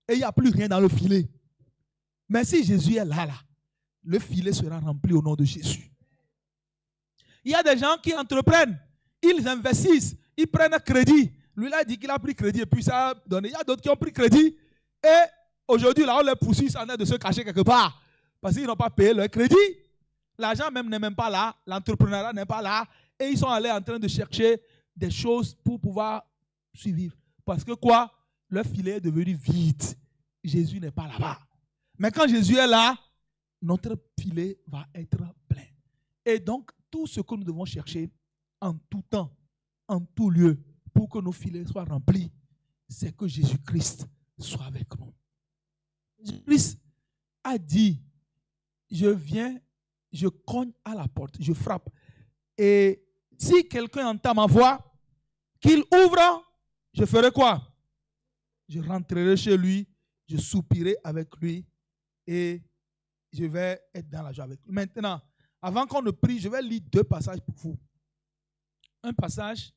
Et il n'y a plus rien dans le filet. Mais si Jésus est là, le filet sera rempli au nom de Jésus. Il y a des gens qui entreprennent, ils investissent, ils prennent un crédit. Lui, il a dit qu'il a pris crédit et puis ça a donné. Il y a d'autres qui ont pris crédit et aujourd'hui, là, on les poursuit, ça en est de se cacher quelque part parce qu'ils n'ont pas payé leur crédit. L'argent même n'est même pas là, l'entrepreneuriat n'est pas là et ils sont allés en train de chercher des choses pour pouvoir suivre. Parce que quoi? Leur filet est devenu vide. Jésus n'est pas là-bas. Mais quand Jésus est là, notre filet va être plein. Et donc, tout ce que nous devons chercher en tout temps, en tout lieu, pour que nos filets soient remplis, c'est que Jésus-Christ soit avec nous. Jésus-Christ a dit, je viens, je cogne à la porte, je frappe. Et si quelqu'un entend ma voix, qu'il ouvre, je ferai quoi? Je rentrerai chez lui, je soupirai avec lui et je vais être dans la joie avec lui. Maintenant, Avant qu'on ne prie, je vais lire 2 passages pour vous. Un passage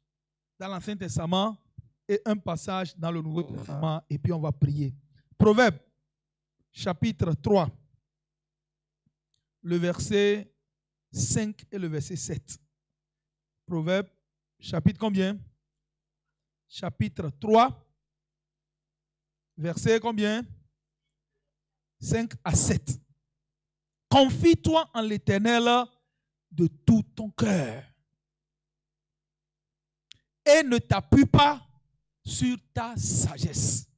dans l'Ancien Testament et un passage dans le Nouveau Testament, et puis on va prier. Proverbe, chapitre 3, le verset 5 et le verset 7. Proverbe, chapitre combien? Chapitre 3, verset combien? 5 à 7. Confie-toi en l'Éternel de tout ton cœur et ne t'appuie pas sur ta sagesse.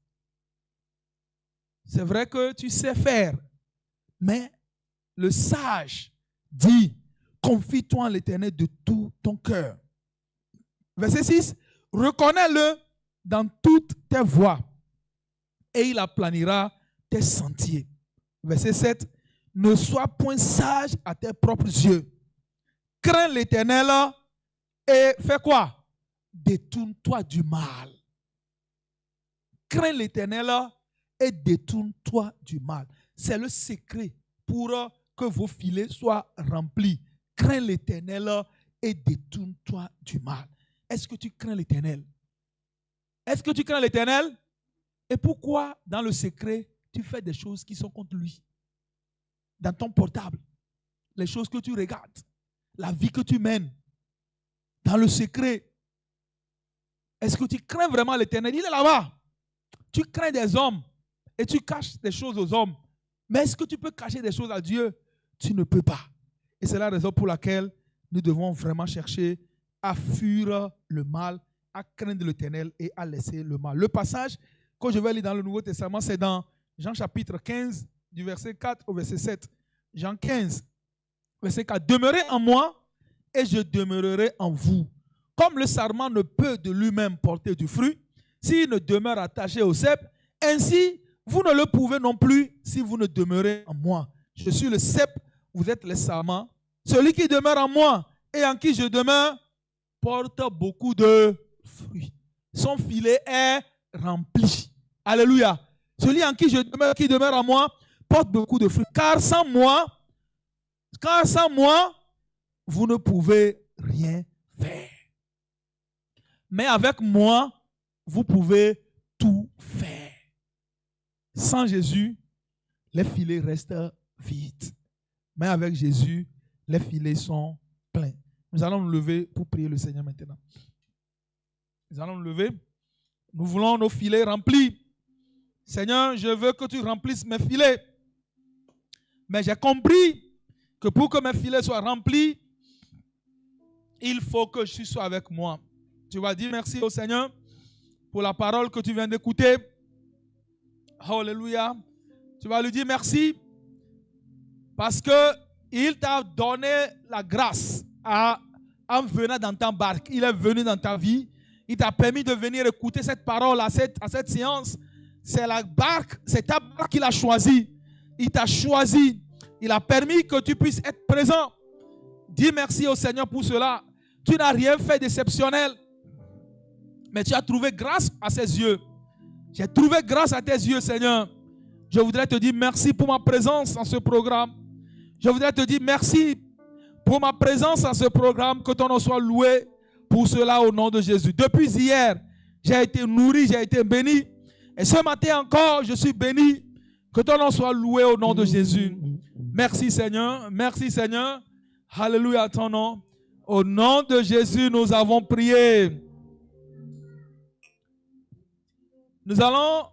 C'est vrai que tu sais faire, mais le sage dit, confie-toi en l'Éternel de tout ton cœur. Verset 6, reconnais-le dans toutes tes voies et il aplanira tes sentiers. Verset 7, ne sois point sage à tes propres yeux. Crains l'Éternel et fais quoi? Détourne-toi du mal. Crains l'Éternel et détourne-toi du mal. C'est le secret pour que vos filets soient remplis. Crains l'Éternel et détourne-toi du mal. Est-ce que tu crains l'Éternel? Est-ce que tu crains l'Éternel? Et pourquoi, dans le secret, tu fais des choses qui sont contre lui? Dans ton portable, les choses que tu regardes, la vie que tu mènes, dans le secret. Est-ce que tu crains vraiment l'Éternel? Il est là-bas. Tu crains des hommes et tu caches des choses aux hommes. Mais est-ce que tu peux cacher des choses à Dieu? Tu ne peux pas. Et c'est la raison pour laquelle nous devons vraiment chercher à fuir le mal, à craindre l'Éternel et à laisser le mal. Le passage que je vais lire dans le Nouveau Testament, c'est dans Jean chapitre 15, du verset 4 au verset 7. Jean 15, verset 4. Demeurez en moi et je demeurerai en vous. Comme le sarment ne peut de lui-même porter du fruit, s'il ne demeure attaché au cep, ainsi vous ne le pouvez non plus si vous ne demeurez en moi. Je suis le cep, vous êtes les sarments. Celui qui demeure en moi et en qui je demeure porte beaucoup de fruits. Son filet est rempli. Alléluia. Celui en qui je demeure, qui demeure en moi, porte beaucoup de fruits. Car sans moi, vous ne pouvez rien faire. Mais avec moi, vous pouvez tout faire. Sans Jésus, les filets restent vides. Mais avec Jésus, les filets sont pleins. Nous allons nous lever pour prier le Seigneur maintenant. Nous allons nous lever. Nous voulons nos filets remplis. Seigneur, je veux que tu remplisses mes filets. Mais j'ai compris que pour que mes filets soient remplis, il faut que je sois avec moi. Tu vas dire merci au Seigneur pour la parole que tu viens d'écouter. Alléluia. Tu vas lui dire merci parce qu'il t'a donné la grâce en venant dans ta barque. Il est venu dans ta vie. Il t'a permis de venir écouter cette parole à cette séance. C'est la barque, c'est ta barque qu'il a choisi. Il t'a choisi. Il a permis que tu puisses être présent. Dis merci au Seigneur pour cela. Tu n'as rien fait d'exceptionnel. Mais tu as trouvé grâce à ses yeux. J'ai trouvé grâce à tes yeux, Seigneur. Je voudrais te dire merci pour ma présence dans ce programme. Je voudrais te dire merci pour ma présence dans ce programme. Que ton nom soit loué pour cela au nom de Jésus. Depuis hier, j'ai été nourri, j'ai été béni. Et ce matin encore, je suis béni. Que ton nom soit loué au nom de Jésus. Merci Seigneur. Merci Seigneur. Alléluia à ton nom. Au nom de Jésus, nous avons prié. Nous allons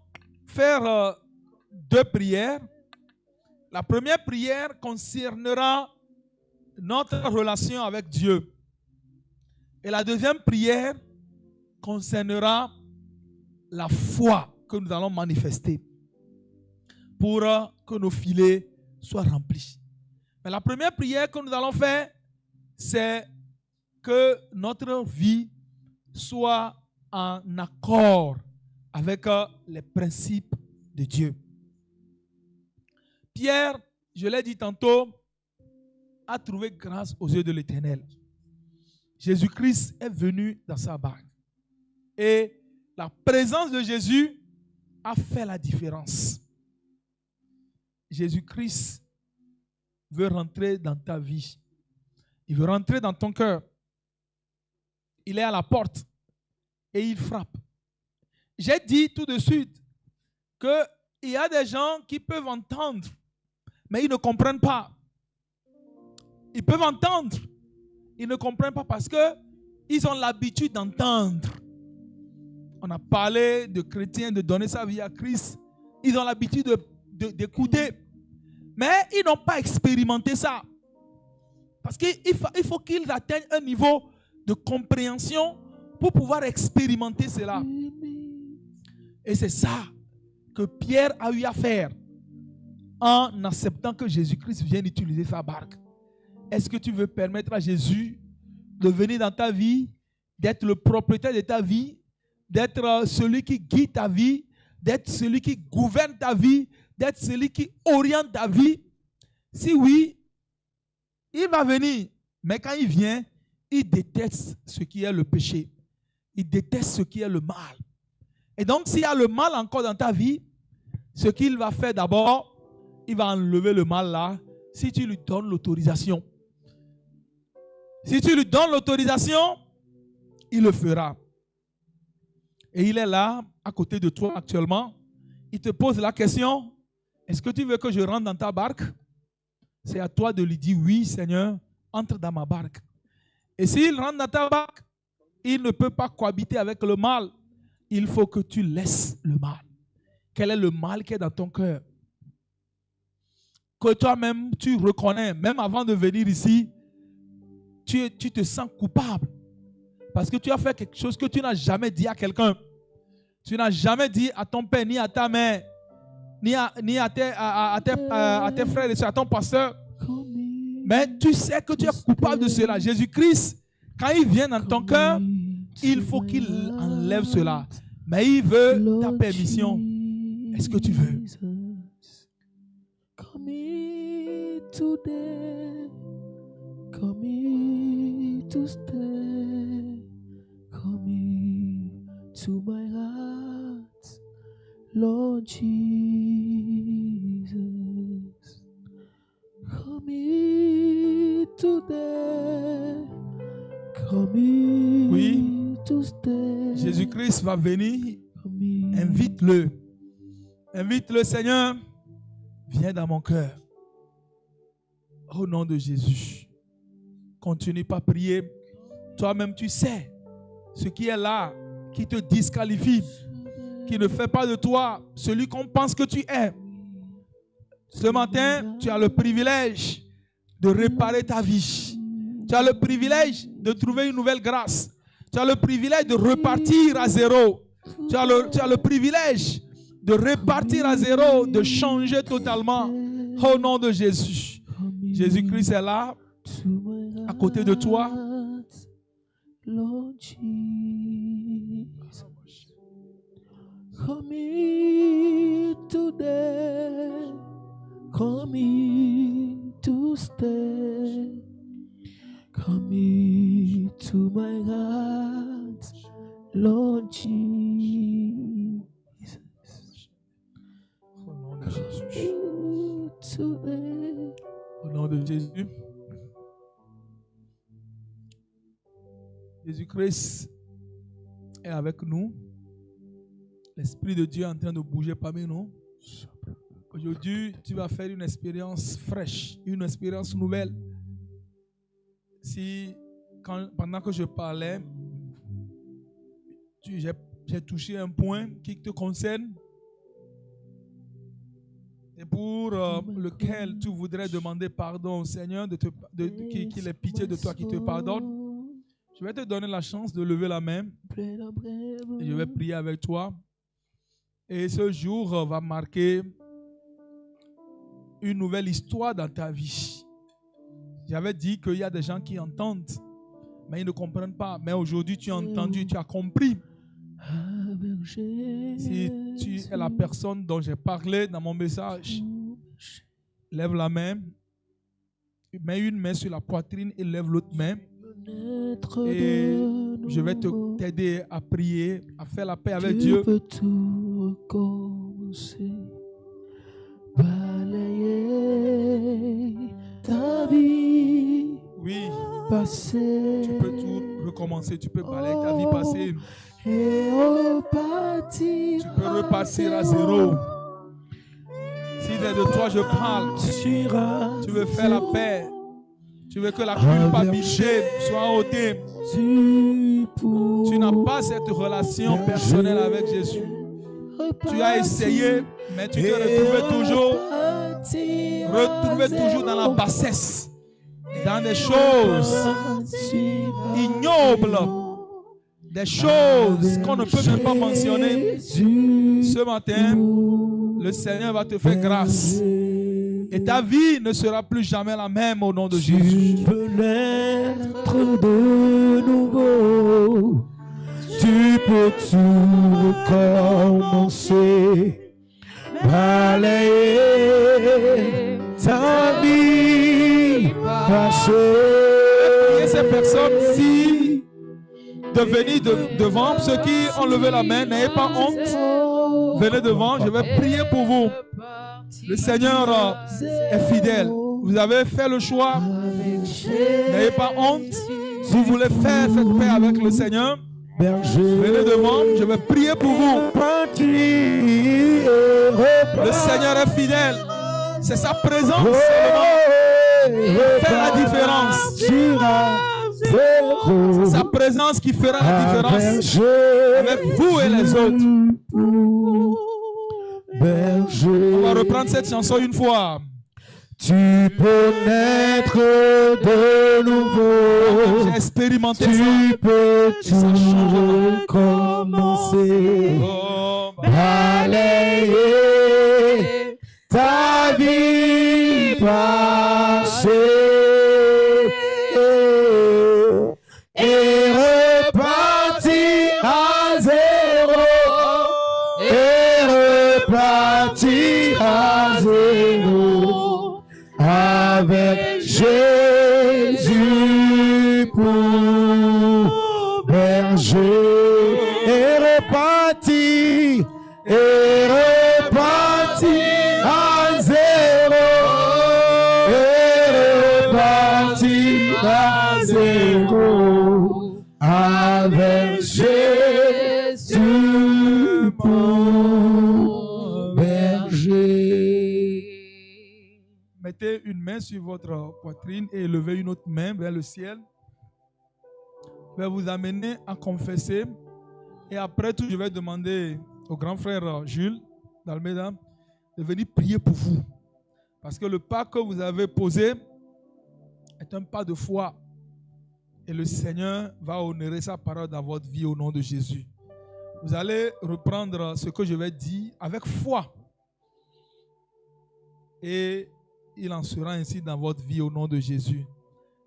faire 2 prières. La première prière concernera notre relation avec Dieu. Et la deuxième prière concernera la foi que nous allons manifester pour que nos filets soient remplis. Mais la première prière que nous allons faire, c'est que notre vie soit en accord avec les principes de Dieu. Pierre, je l'ai dit tantôt, a trouvé grâce aux yeux de l'Éternel. Jésus-Christ est venu dans sa barque. Et la présence de Jésus a fait la différence. Jésus-Christ veut rentrer dans ta vie Il veut rentrer dans ton cœur. Il est à la porte et il frappe. J'ai dit tout de suite qu'il y a des gens qui peuvent entendre, mais ils ne comprennent pas. Ils peuvent entendre, ils ne comprennent pas parce qu'ils ont l'habitude d'entendre. On a parlé de chrétiens, de donner sa vie à Christ. Ils ont l'habitude d'écouter. Mais ils n'ont pas expérimenté ça. Parce qu'il faut qu'ils atteignent un niveau de compréhension pour pouvoir expérimenter cela. Et c'est ça que Pierre a eu à faire en acceptant que Jésus-Christ vienne utiliser sa barque. Est-ce que tu veux permettre à Jésus de venir dans ta vie, d'être le propriétaire de ta vie, d'être celui qui guide ta vie, d'être celui qui gouverne ta vie, d'être celui qui oriente ta vie? Si oui, il va venir. Mais quand il vient, il déteste ce qui est le péché. Il déteste ce qui est le mal. Et donc, s'il y a le mal encore dans ta vie, ce qu'il va faire d'abord, il va enlever le mal là, si tu lui donnes l'autorisation. Si tu lui donnes l'autorisation, il le fera. Et il est là, à côté de toi actuellement. Il te pose la question, est-ce que tu veux que je rentre dans ta barque? C'est à toi de lui dire, oui Seigneur, entre dans ma barque. Et s'il rentre dans ta barque, il ne peut pas cohabiter avec le mal. Il faut que tu laisses le mal. Quel est le mal qui est dans ton cœur? Que toi-même, tu reconnais, même avant de venir ici, tu te sens coupable. Parce que tu as fait quelque chose que tu n'as jamais dit à quelqu'un. Tu n'as jamais dit à ton père, ni à ta mère, ni à tes frères et soeurs, à ton pasteur. Mais tu sais que tu es coupable de cela. Jésus-Christ, quand il vient dans ton cœur, il faut qu'il enlève cela. Mais il veut ta permission. Est-ce que tu veux? Come in today, come in to stay, come in to my heart, Lord Jesus. Come in today, come in Oui. to stay. Jésus-Christ va venir. Invite-le. Invite-le, Seigneur. Viens dans mon cœur. Au nom de Jésus. Continue pas à prier. Toi-même, tu sais ce qui est là, qui te disqualifie, qui ne fait pas de toi celui qu'on pense que tu es. Ce matin, tu as le privilège de réparer ta vie. Tu as le privilège de trouver une nouvelle grâce. Tu as le privilège de repartir à zéro. Tu as le privilège de repartir à zéro, de changer totalement. Au nom de Jésus. Jésus-Christ est là, à côté de toi. Lord Jesus, come in today, come in to stay, come in to my heart, Lord Jesus. Au nom de Jésus. Today. Au nom de Jésus. Jésus-Christ est avec nous. L'Esprit de Dieu est en train de bouger parmi nous. Aujourd'hui, tu vas faire une expérience fraîche, une expérience nouvelle. Pendant que je parlais, j'ai touché un point qui te concerne et pour lequel tu voudrais demander pardon au Seigneur, qu'il ait pitié de toi, qu'il te pardonne. Je vais te donner la chance de lever la main et je vais prier avec toi. Et ce jour va marquer une nouvelle histoire dans ta vie. J'avais dit qu'il y a des gens qui entendent, mais ils ne comprennent pas. Mais aujourd'hui, tu as entendu, tu as compris. Si tu es la personne dont j'ai parlé dans mon message, lève la main, mets une main sur la poitrine et lève l'autre main. Et je vais t'aider à prier, à faire la paix avec Dieu. Tu peux tout recommencer, balayer ta vie. Oui, passé tu peux tout recommencer. Tu peux balayer ta vie passée. et repartir. Tu peux repartir à zéro. Si c'est de toi je parle, tu veux faire la paix. Tu veux que la culpabilité soit ôtée. Tu n'as pas cette relation personnelle avec Jésus. Tu as essayé, mais tu te retrouvais toujours dans la bassesse, dans des choses ignobles, des choses qu'on ne peut même pas mentionner. Ce matin, le Seigneur va te faire grâce. Et ta vie ne sera plus jamais la même au nom de Jésus. Tu peux naître de nouveau. Tu peux tout recommencer. Balayer ta vie passée. Et ces personnes-ci, de venir devant, ceux qui ont levé la main, n'ayez pas honte. Venez devant, je vais prier pour vous. Le Seigneur est fidèle. Vous avez fait le choix. N'ayez pas honte. Si vous voulez faire cette paix avec le Seigneur, venez devant, je vais prier pour vous. Le Seigneur est fidèle. C'est sa présence seulement qui fait la différence. C'est sa présence qui fera la différence avec vous et les autres. On va reprendre cette chanson une fois. Tu peux naître de nouveau. J'ai expérimenté ça. Tu peux tout recommencer. Oh, Balayer ta vie passée et repartir à zéro. Et repartir à zéro avec Jésus pour berger. Et repartir à zéro. Et repartir à zéro avec Jésus pour berger. mettez une main sur votre poitrine et élevez une autre main vers le ciel. Je vais vous amener à confesser. Et après tout, je vais demander au grand frère Jules d'Almeida de venir prier pour vous. Parce que le pas que vous avez posé est un pas de foi. Et le Seigneur va honorer sa parole dans votre vie au nom de Jésus. Vous allez reprendre ce que je vais dire avec foi. Et il en sera ainsi dans votre vie au nom de Jésus.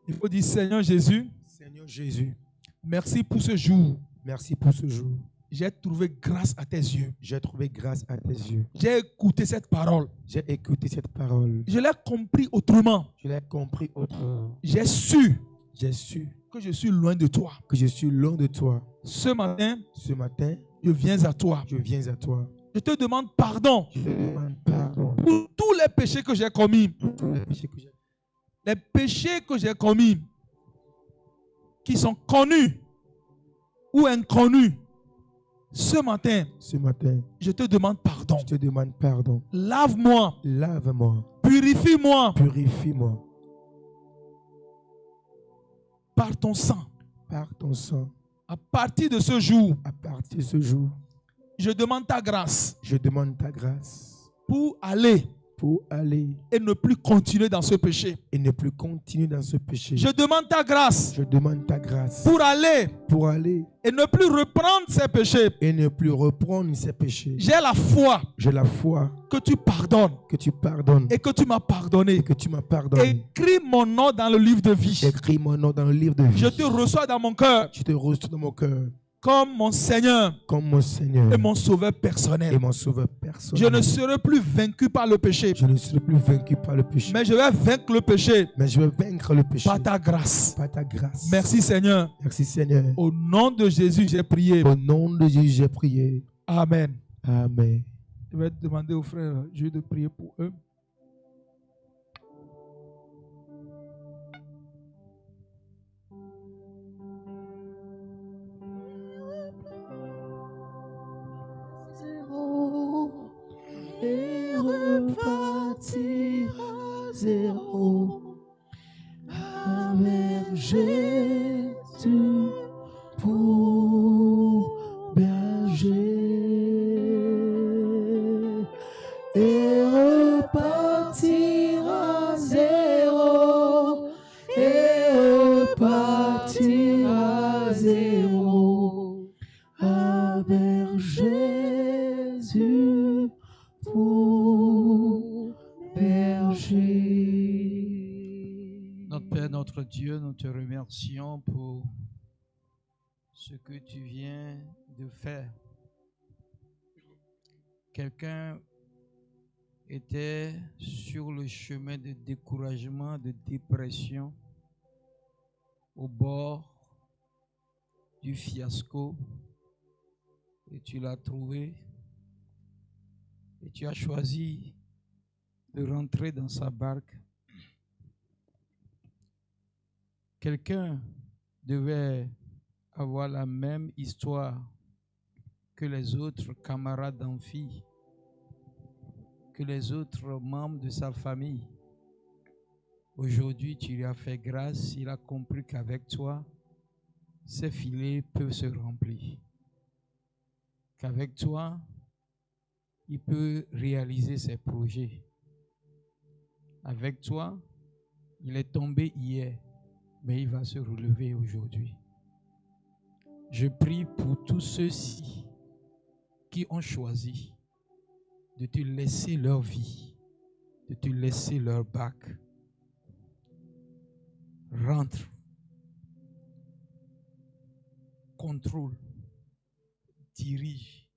Il faut dire, Seigneur Jésus, merci pour ce jour. Merci pour ce jour. J'ai trouvé grâce à tes yeux. J'ai trouvé grâce à tes yeux. J'ai écouté cette parole. J'ai écouté cette parole. Je l'ai compris autrement. Je l'ai compris autrement. J'ai su que je suis loin de toi. Que je suis loin de toi. Ce matin, je viens à toi. Je viens à toi. Je te demande pardon. Je te demande pardon pour tous les péchés que j'ai commis. Les péchés que j'ai commis, qui sont connus ou inconnus. Ce matin, je te demande pardon. Je te demande pardon. Lave-moi. Lave-moi. Purifie-moi. Purifie-moi. Par ton sang. Par ton sang. À partir de ce jour. À partir de ce jour. Je demande ta grâce. Je demande ta grâce. Pour aller. Et ne plus continuer dans ce péché. Et ne plus continuer dans ce péché. Je demande ta grâce. Je demande ta grâce. Pour aller. Et ne plus reprendre ces péchés. Et ne plus reprendre ces péchés. J'ai la foi. J'ai la foi. Que tu pardonnes. Que tu pardonnes. Et que tu m'as pardonné. Et que tu m'as pardonné. Écris mon nom dans le livre de vie. Écris mon nom dans le livre de vie. Je te reçois dans mon cœur. Je te reçois dans mon cœur. Comme mon Seigneur. Et mon sauveur personnel. Je ne serai plus vaincu par le péché. Mais je vais vaincre le péché. Par ta grâce. Merci Seigneur. Au nom de Jésus, j'ai prié. Amen. Amen. Je vais demander aux frères Dieu de prier pour eux. Jésus pour berger et repartir à zéro et repartir à zéro avec Jésus pour berger. Notre Père, notre Dieu, nous te remercions pour ce que tu viens de faire. Quelqu'un était sur le chemin de découragement, de dépression, au bord du fiasco, et tu l'as trouvé, et tu as choisi de rentrer dans sa barque. Quelqu'un devait avoir la même histoire que les autres camarades d'amphi, que les autres membres de sa famille. Aujourd'hui, tu lui as fait grâce, il a compris qu'avec toi, ses filets peuvent se remplir. Qu'avec toi, il peut réaliser ses projets. Avec toi, il est tombé hier, mais il va se relever aujourd'hui. Je prie pour tous ceux-ci qui ont choisi de te laisser leur vie, de te laisser leur bac. Rentre, contrôle, dirige,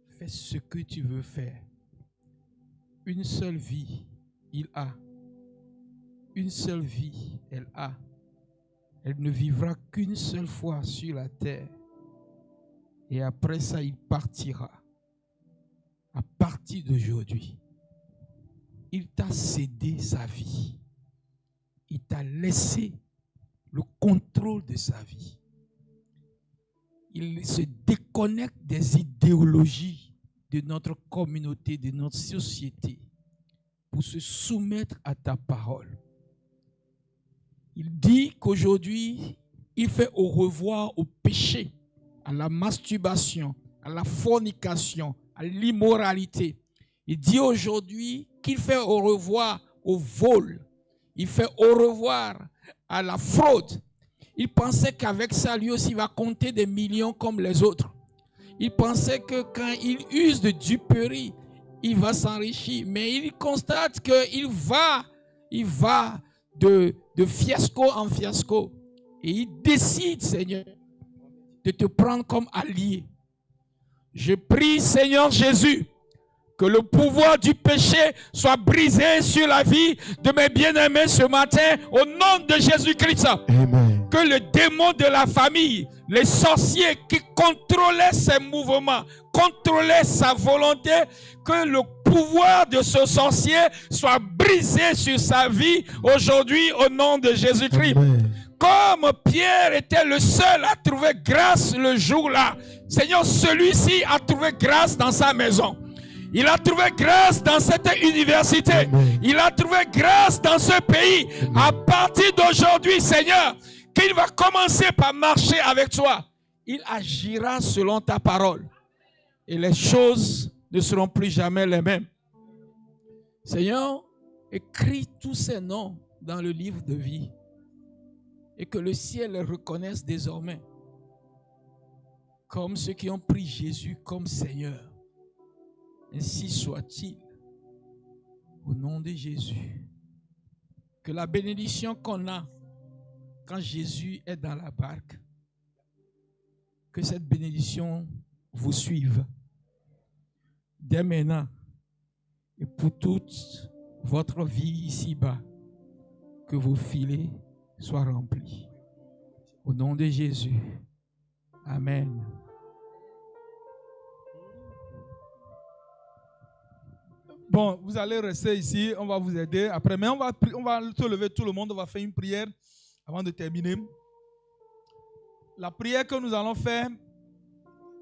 fais ce que tu veux faire. Une seule vie, il a. Une seule vie, elle a. Elle ne vivra qu'une seule fois sur la terre. Et après ça, il partira. À partir d'aujourd'hui, il t'a cédé sa vie. Il t'a laissé le contrôle de sa vie. Il se déconnecte des idéologies de notre communauté, de notre société, pour se soumettre à ta parole. Il dit qu'aujourd'hui, il fait au revoir au péché, à la masturbation, à la fornication, à l'immoralité. Il dit aujourd'hui qu'il fait au revoir au vol. Il fait au revoir à la fraude. Il pensait qu'avec ça, lui aussi, il va compter des millions comme les autres. Il pensait que quand il use de duperie, il va s'enrichir. Mais il constate qu'il va de fiasco en fiasco. Et il décide, Seigneur, de te prendre comme allié. Je prie, Seigneur Jésus, que le pouvoir du péché soit brisé sur la vie de mes bien-aimés ce matin, au nom de Jésus-Christ. Amen. Que le démon de la famille, les sorciers qui contrôlaient ses mouvements, contrôlaient sa volonté, que le pouvoir de ce sorcier soit brisé sur sa vie aujourd'hui au nom de Jésus-Christ. Amen. Comme Pierre était le seul à trouver grâce le jour-là, Seigneur, celui-ci a trouvé grâce dans sa maison. Il a trouvé grâce dans cette université. Amen. Il a trouvé grâce dans ce pays. Amen. À partir d'aujourd'hui, Seigneur, qu'il va commencer par marcher avec toi. Il agira selon ta parole. Et les choses ne seront plus jamais les mêmes. Seigneur, écris tous ces noms dans le livre de vie. Et que le ciel les reconnaisse désormais comme ceux qui ont pris Jésus comme Seigneur. Ainsi soit-il. Au nom de Jésus. Que la bénédiction qu'on a quand Jésus est dans la barque, que cette bénédiction vous suive dès maintenant et pour toute votre vie ici-bas, que vos filets soient remplis. Au nom de Jésus. Amen. Bon, vous allez rester ici, on va vous aider après, mais on va se lever tout le monde, on va faire une prière avant de terminer. La prière que nous allons faire,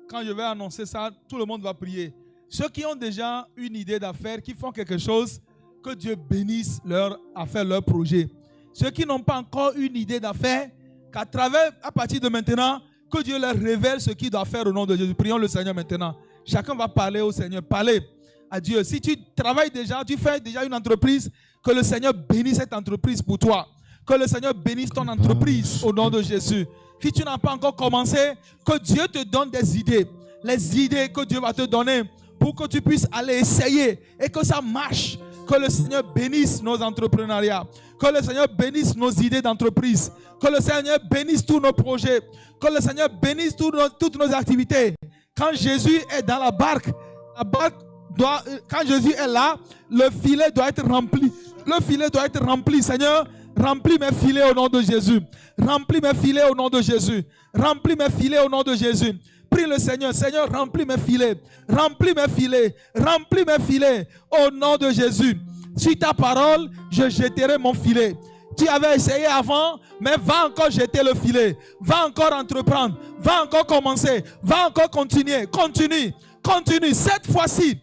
quand je vais annoncer ça, tout le monde va prier. Ceux qui ont déjà une idée d'affaires, qui font quelque chose, que Dieu bénisse à faire leur projet. ceux qui n'ont pas encore une idée d'affaires, qu'à travers, à partir de maintenant, que Dieu leur révèle ce qu'il doit faire au nom de Jésus. Prions le Seigneur maintenant. Chacun va parler au Seigneur, parler à Dieu. Si tu travailles déjà, tu fais déjà une entreprise, que le Seigneur bénisse cette entreprise pour toi. Que le Seigneur bénisse ton entreprise au nom de Jésus. Si tu n'as pas encore commencé, que Dieu te donne des idées. Les idées que Dieu va te donner pour que tu puisses aller essayer et que ça marche. Que le Seigneur bénisse nos entrepreneuriats. Que le Seigneur bénisse nos idées d'entreprise. Que le Seigneur bénisse tous nos projets. Que le Seigneur bénisse toutes nos activités. Quand Jésus est dans la barque doit, quand Jésus est là, le filet doit être rempli. Le filet doit être rempli. Seigneur, remplis mes filets au nom de Jésus. Remplis mes filets au nom de Jésus. Remplis mes filets au nom de Jésus. Prie le Seigneur. Seigneur, remplis mes filets. Remplis mes filets. Remplis mes filets au nom de Jésus. Sur ta parole, je jetterai mon filet. Tu avais essayé avant, mais va encore jeter le filet. Va encore entreprendre. Va encore commencer. Va encore continuer. Continue. Continue. Cette fois-ci,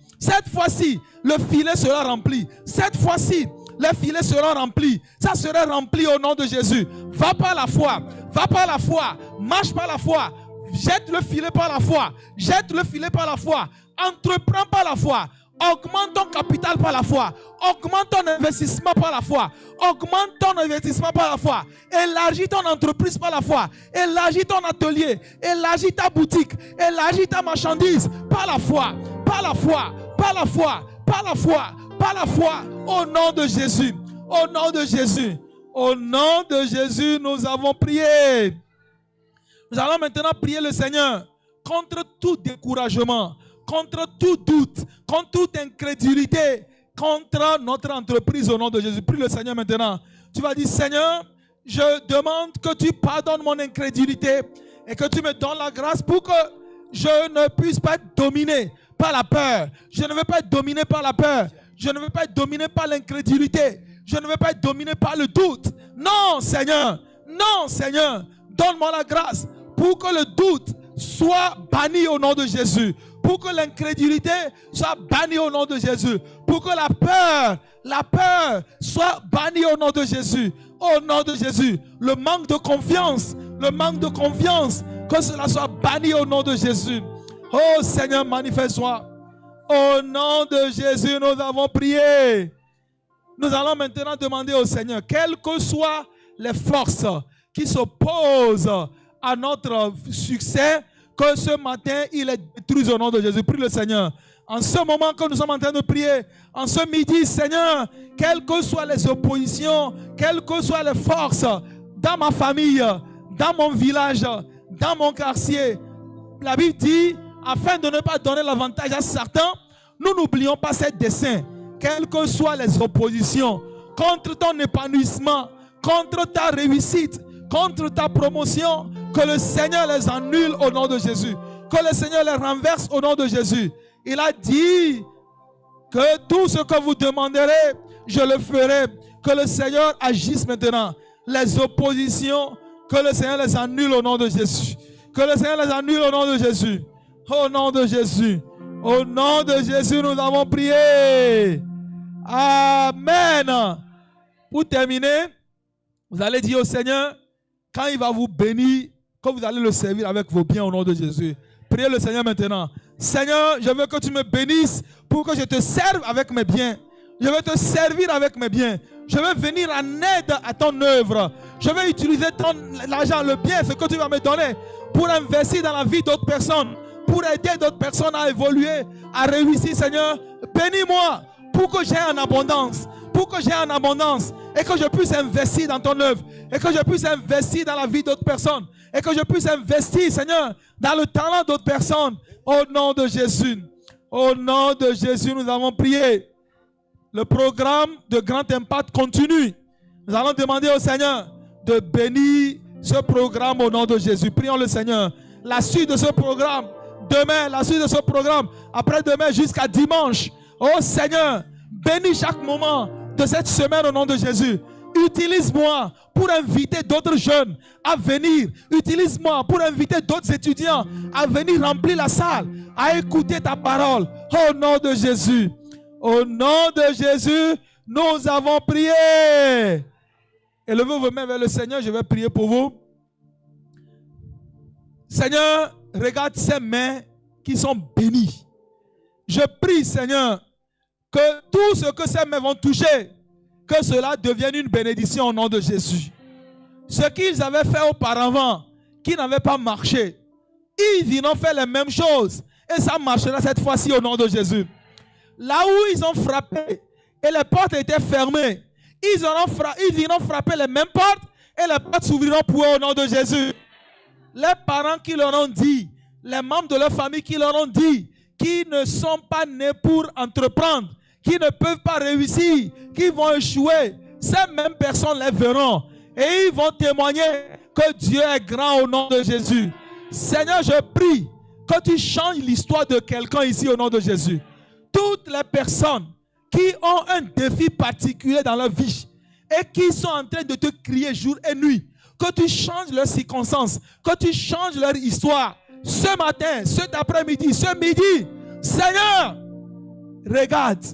le filet sera rempli. Cette fois-ci, les filets seront remplis. Ça sera rempli au nom de Jésus. Va par la foi. Va par la foi. Marche par la foi. Jette le filet par la foi. Jette le filet par la foi. Entreprends par la foi. Augmente ton capital par la foi. Augmente ton investissement par la foi. Augmente ton investissement par la foi. Élargis ton entreprise par la foi. Élargis ton atelier. Élargis ta boutique. Élargis ta marchandise par la foi. Par la foi. Par la foi. Par la foi. Par la foi. Au nom de Jésus. Au nom de Jésus. Au nom de Jésus, nous avons prié. Nous allons maintenant prier le Seigneur contre tout découragement, contre tout doute, contre toute incrédulité, contre notre entreprise au nom de Jésus. Prie le Seigneur maintenant. Tu vas dire, Seigneur, je demande que tu pardonnes mon incrédulité et que tu me donnes la grâce pour que je ne puisse pas être dominé par la peur. Je ne veux pas être dominé par la peur. Je ne veux pas être dominé par l'incrédulité. Je ne veux pas être dominé par le doute. Non, Seigneur. Non, Seigneur. Donne-moi la grâce pour que le doute soit banni au nom de Jésus. Pour que l'incrédulité soit bannie au nom de Jésus. Pour que la peur soit bannie au nom de Jésus. Au nom de Jésus. Le manque de confiance, que cela soit banni au nom de Jésus. Oh Seigneur, manifeste-toi. Au nom de Jésus, nous avons prié. Nous allons maintenant demander au Seigneur, quelles que soient les forces qui s'opposent à notre succès, que ce matin, il est détruit au nom de Jésus. Prie le Seigneur. En ce moment que nous sommes en train de prier, en ce midi, Seigneur, quelles que soient les oppositions, quelles que soient les forces dans ma famille, dans mon village, dans mon quartier, la Bible dit, afin de ne pas donner l'avantage à certains, nous n'oublions pas ces desseins. Quelles que soient les oppositions, contre ton épanouissement, contre ta réussite, contre ta promotion, que le Seigneur les annule au nom de Jésus. Que le Seigneur les renverse au nom de Jésus. Il a dit que tout ce que vous demanderez, je le ferai. Que le Seigneur agisse maintenant. Les oppositions, que le Seigneur les annule au nom de Jésus. Que le Seigneur les annule au nom de Jésus. Au nom de Jésus. Au nom de Jésus, nous avons prié. Amen. Pour terminer, vous allez dire au Seigneur, quand il va vous bénir, que vous allez le servir avec vos biens au nom de Jésus. Priez le Seigneur maintenant. Seigneur, je veux que tu me bénisses pour que je te serve avec mes biens. Je veux te servir avec mes biens. Je veux venir en aide à ton œuvre. Je veux utiliser l'argent, le bien, ce que tu vas me donner pour investir dans la vie d'autres personnes, pour aider d'autres personnes à évoluer, à réussir, Seigneur. Bénis-moi pour que j'ai en abondance. Pour que j'ai en abondance et que je puisse investir dans ton œuvre et que je puisse investir dans la vie d'autres personnes et que je puisse investir, Seigneur, dans le talent d'autres personnes. Au nom de Jésus. Au nom de Jésus, nous avons prié. Le programme de Grand Impact continue. Nous allons demander au Seigneur de bénir ce programme au nom de Jésus. Prions le Seigneur. La suite de ce programme, demain, la suite de ce programme, après-demain jusqu'à dimanche. Oh Seigneur, bénis chaque moment de cette semaine au nom de Jésus. Utilise-moi pour inviter d'autres jeunes à venir. Utilise-moi pour inviter d'autres étudiants à venir remplir la salle, à écouter ta parole. Au nom de Jésus. Au nom de Jésus, nous avons prié. Élevez vos mains vers le Seigneur, je vais prier pour vous. Seigneur, regarde ces mains qui sont bénies. Je prie, Seigneur, que tout ce que ces mains vont toucher, que cela devienne une bénédiction au nom de Jésus. Ce qu'ils avaient fait auparavant, qui n'avait pas marché, ils iront faire les mêmes choses. Et ça marchera cette fois-ci au nom de Jésus. Là où ils ont frappé et les portes étaient fermées, ils iront frapper les mêmes portes et les portes s'ouvriront pour eux au nom de Jésus. Les parents qui leur ont dit, les membres de leur famille qui leur ont dit, qui ne sont pas nés pour entreprendre, qui ne peuvent pas réussir, qui vont échouer, ces mêmes personnes les verront et ils vont témoigner que Dieu est grand au nom de Jésus. Seigneur, je prie que tu changes l'histoire de quelqu'un ici au nom de Jésus. Toutes les personnes qui ont un défi particulier dans leur vie et qui sont en train de te crier jour et nuit, que tu changes leurs circonstances, que tu changes leur histoire. Ce matin, cet après-midi, ce midi, Seigneur, regarde,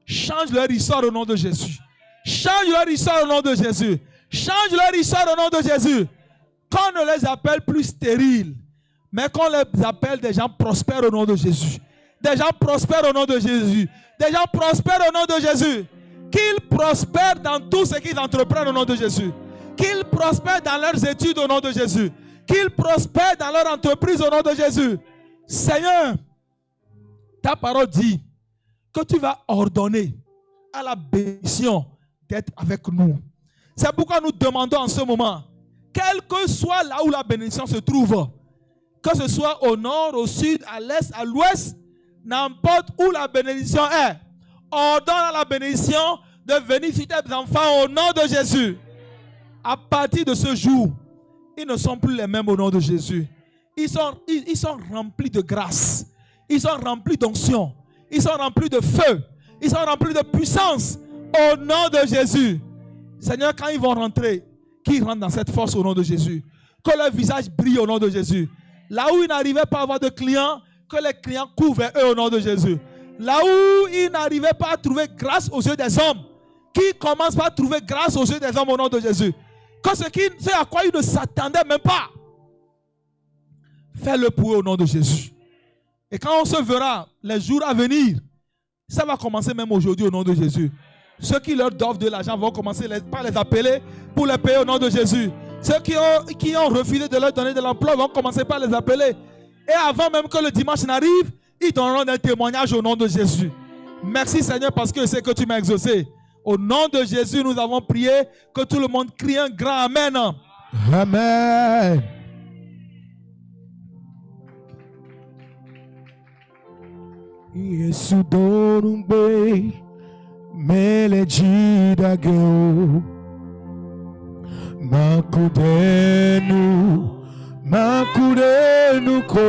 change leur histoire au nom de Jésus. Change leur histoire au nom de Jésus. Change leur histoire au nom de Jésus. Qu'on ne les appelle plus stériles, mais qu'on les appelle des gens prospères au nom de Jésus. Des gens prospères au nom de Jésus. Des gens prospères au nom de Jésus. Qu'ils prospèrent dans tout ce qu'ils entreprennent au nom de Jésus. Qu'ils prospèrent dans leurs études au nom de Jésus. Qu'ils prospèrent dans leur entreprise au nom de Jésus. Seigneur, ta parole dit que tu vas ordonner à la bénédiction d'être avec nous. C'est pourquoi nous demandons en ce moment, quel que soit là où la bénédiction se trouve, que ce soit au nord, au sud, à l'est, à l'ouest, n'importe où la bénédiction est, ordonne à la bénédiction de venir sur tes enfants au nom de Jésus. À partir de ce jour, ils ne sont plus les mêmes au nom de Jésus. Ils sont remplis de grâce. Ils sont remplis d'onction. Ils sont remplis de feu. Ils sont remplis de puissance au nom de Jésus. Seigneur, quand ils vont rentrer, qu'ils rentrent dans cette force au nom de Jésus. Que leur visage brille au nom de Jésus. Là où ils n'arrivaient pas à avoir de clients, que les clients couvrent eux au nom de Jésus. Là où ils n'arrivaient pas à trouver grâce aux yeux des hommes, qu'ils commencent par trouver grâce aux yeux des hommes au nom de Jésus. Que ce à quoi ils ne s'attendaient même pas, fais-le pour eux au nom de Jésus. Et quand on se verra les jours à venir, ça va commencer même aujourd'hui au nom de Jésus. Ceux qui leur doivent de l'argent vont commencer par les appeler pour les payer au nom de Jésus. Ceux qui ont refusé de leur donner de l'emploi vont commencer par les appeler. Et avant même que le dimanche n'arrive, ils donneront un témoignage au nom de Jésus. Merci Seigneur parce que je sais que tu m'as exaucé. Au nom de Jésus, nous avons prié, que tout le monde crie un grand Amen. Amen. Yesu donumbe melejida geo makudenu ko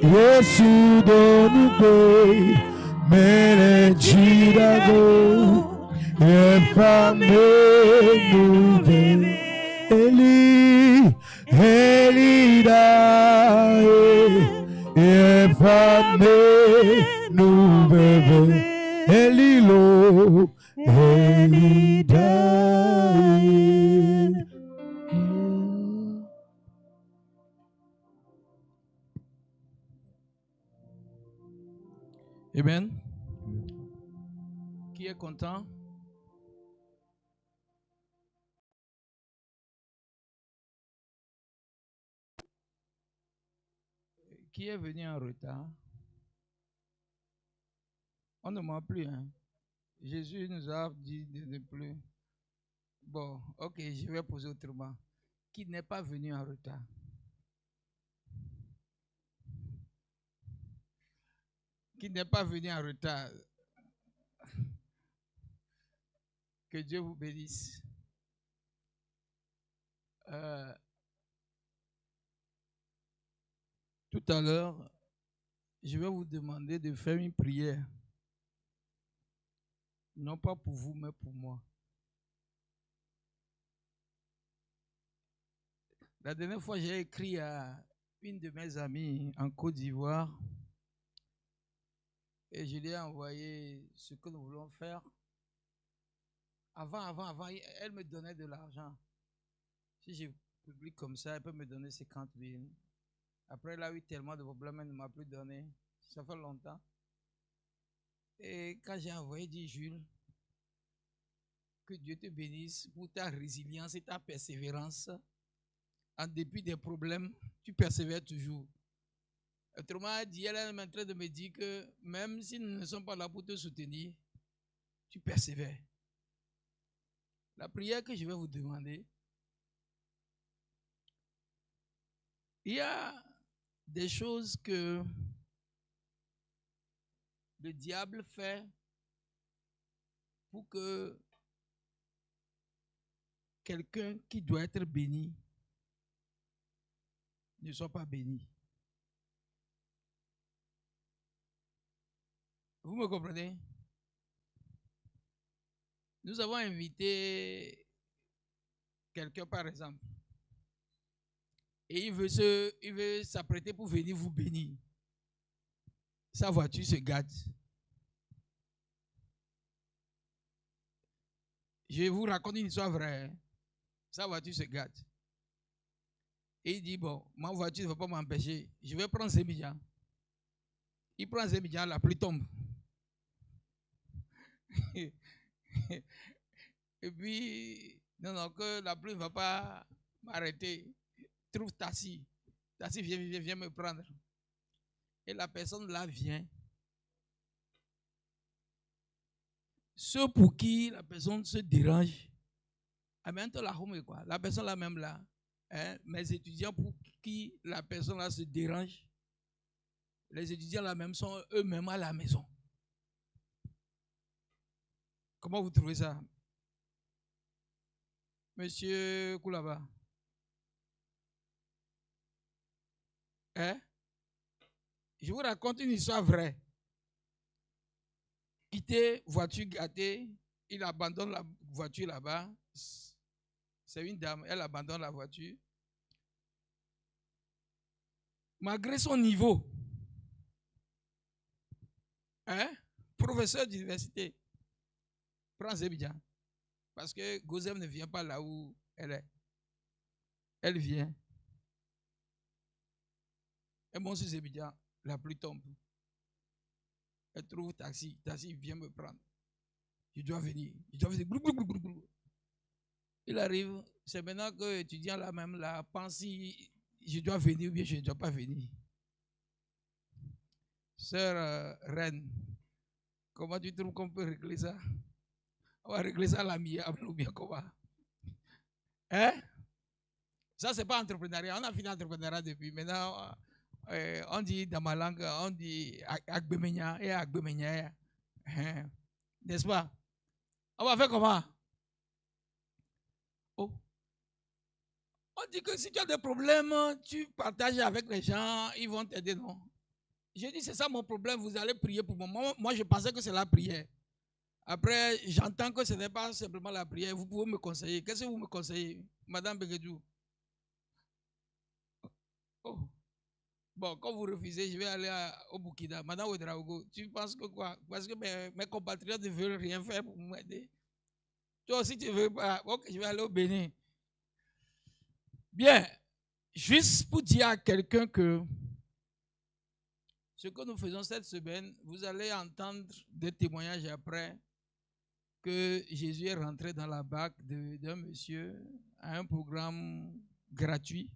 Yesu donumbe melejida geo efame nuve Eli Elida efame nuveve Elilo Elida. Amen. Qui est content? Qui est venu en retard? On ne ment plus. Hein? Jésus nous a dit de ne plus. Bon, ok, je vais poser autrement. Qui n'est pas venu en retard? Qui n'est pas venu en retard? Que Dieu vous bénisse. Tout à l'heure, je vais vous demander de faire une prière. Non pas pour vous, mais pour moi. La dernière fois, j'ai écrit à une de mes amies en Côte d'Ivoire et je lui ai envoyé ce que nous voulons faire. Avant, elle me donnait de l'argent. Si je publie comme ça, elle peut me donner 50 000. Après, elle a eu tellement de problèmes, elle ne m'a plus donné. Ça fait longtemps. Et quand j'ai envoyé, dit Jules, que Dieu te bénisse pour ta résilience et ta persévérance. En dépit des problèmes, tu persévères toujours. Autrement dit, elle est en train de me dire que même s'ils ne sont pas là pour te soutenir, tu persévères. La prière que je vais vous demander, il y a des choses que le diable fait pour que quelqu'un qui doit être béni ne soit pas béni. Vous me comprenez? Nous avons invité quelqu'un, par exemple, et il veut s'apprêter pour venir vous bénir. Sa voiture se gâte. Je vous raconte une histoire vraie. Sa voiture se gâte. Et il dit, bon, ma voiture ne va pas m'empêcher. Je vais prendre Zémidian. Il prend Zémidian, la pluie tombe. Et puis, non, que la pluie ne va pas m'arrêter. Trouve Tassi. Tassi, viens me prendre. Et la personne là vient. Ceux pour qui la personne se dérange, la personne là même là, hein, mes étudiants pour qui la personne là se dérange, les étudiants là même sont eux-mêmes à la maison. Comment vous trouvez ça? Monsieur Koulaba? Hein? Je vous raconte une histoire vraie. Quitté, voiture gâtée, il abandonne la voiture là-bas. C'est une dame, elle abandonne la voiture. Malgré son niveau, hein, professeur d'université, prends Zébidjan. Parce que Gozem ne vient pas là où elle est. Elle vient. Elle monte sur Zébidjan, la pluie tombe. Elle trouve taxi. Taxi vient me prendre. Je dois venir. Il arrive. C'est maintenant que l'étudiant là même là pense si je dois venir ou bien je ne dois pas venir. Sœur Reine, comment tu trouves qu'on peut régler ça? On va régler ça à l'amiable ou bien comment? Hein? Ça, c'est pas entrepreneuriat. On a fini l'entrepreneuriat depuis. Maintenant, on dit dans ma langue, on dit Agbemenya et Agbemenya. N'est-ce pas? On va faire comment? Oh. On dit que si tu as des problèmes, tu partages avec les gens, ils vont t'aider, non? Je dis, c'est ça mon problème, vous allez prier pour moi. Moi, je pensais que c'est la prière. Après, j'entends que ce n'est pas simplement la prière. Vous pouvez me conseiller. Qu'est-ce que vous me conseillez, Madame Begedou? Oh. Bon, quand vous refusez, je vais aller au Boukida. Madame Ouedraogo, tu penses que quoi? Parce que mes compatriotes ne veulent rien faire pour m'aider. Toi aussi, tu ne veux pas. Ok, je vais aller au Bénin. Bien, juste pour dire à quelqu'un que ce que nous faisons cette semaine, vous allez entendre des témoignages après que Jésus est rentré dans la barque d'un monsieur à un programme gratuit.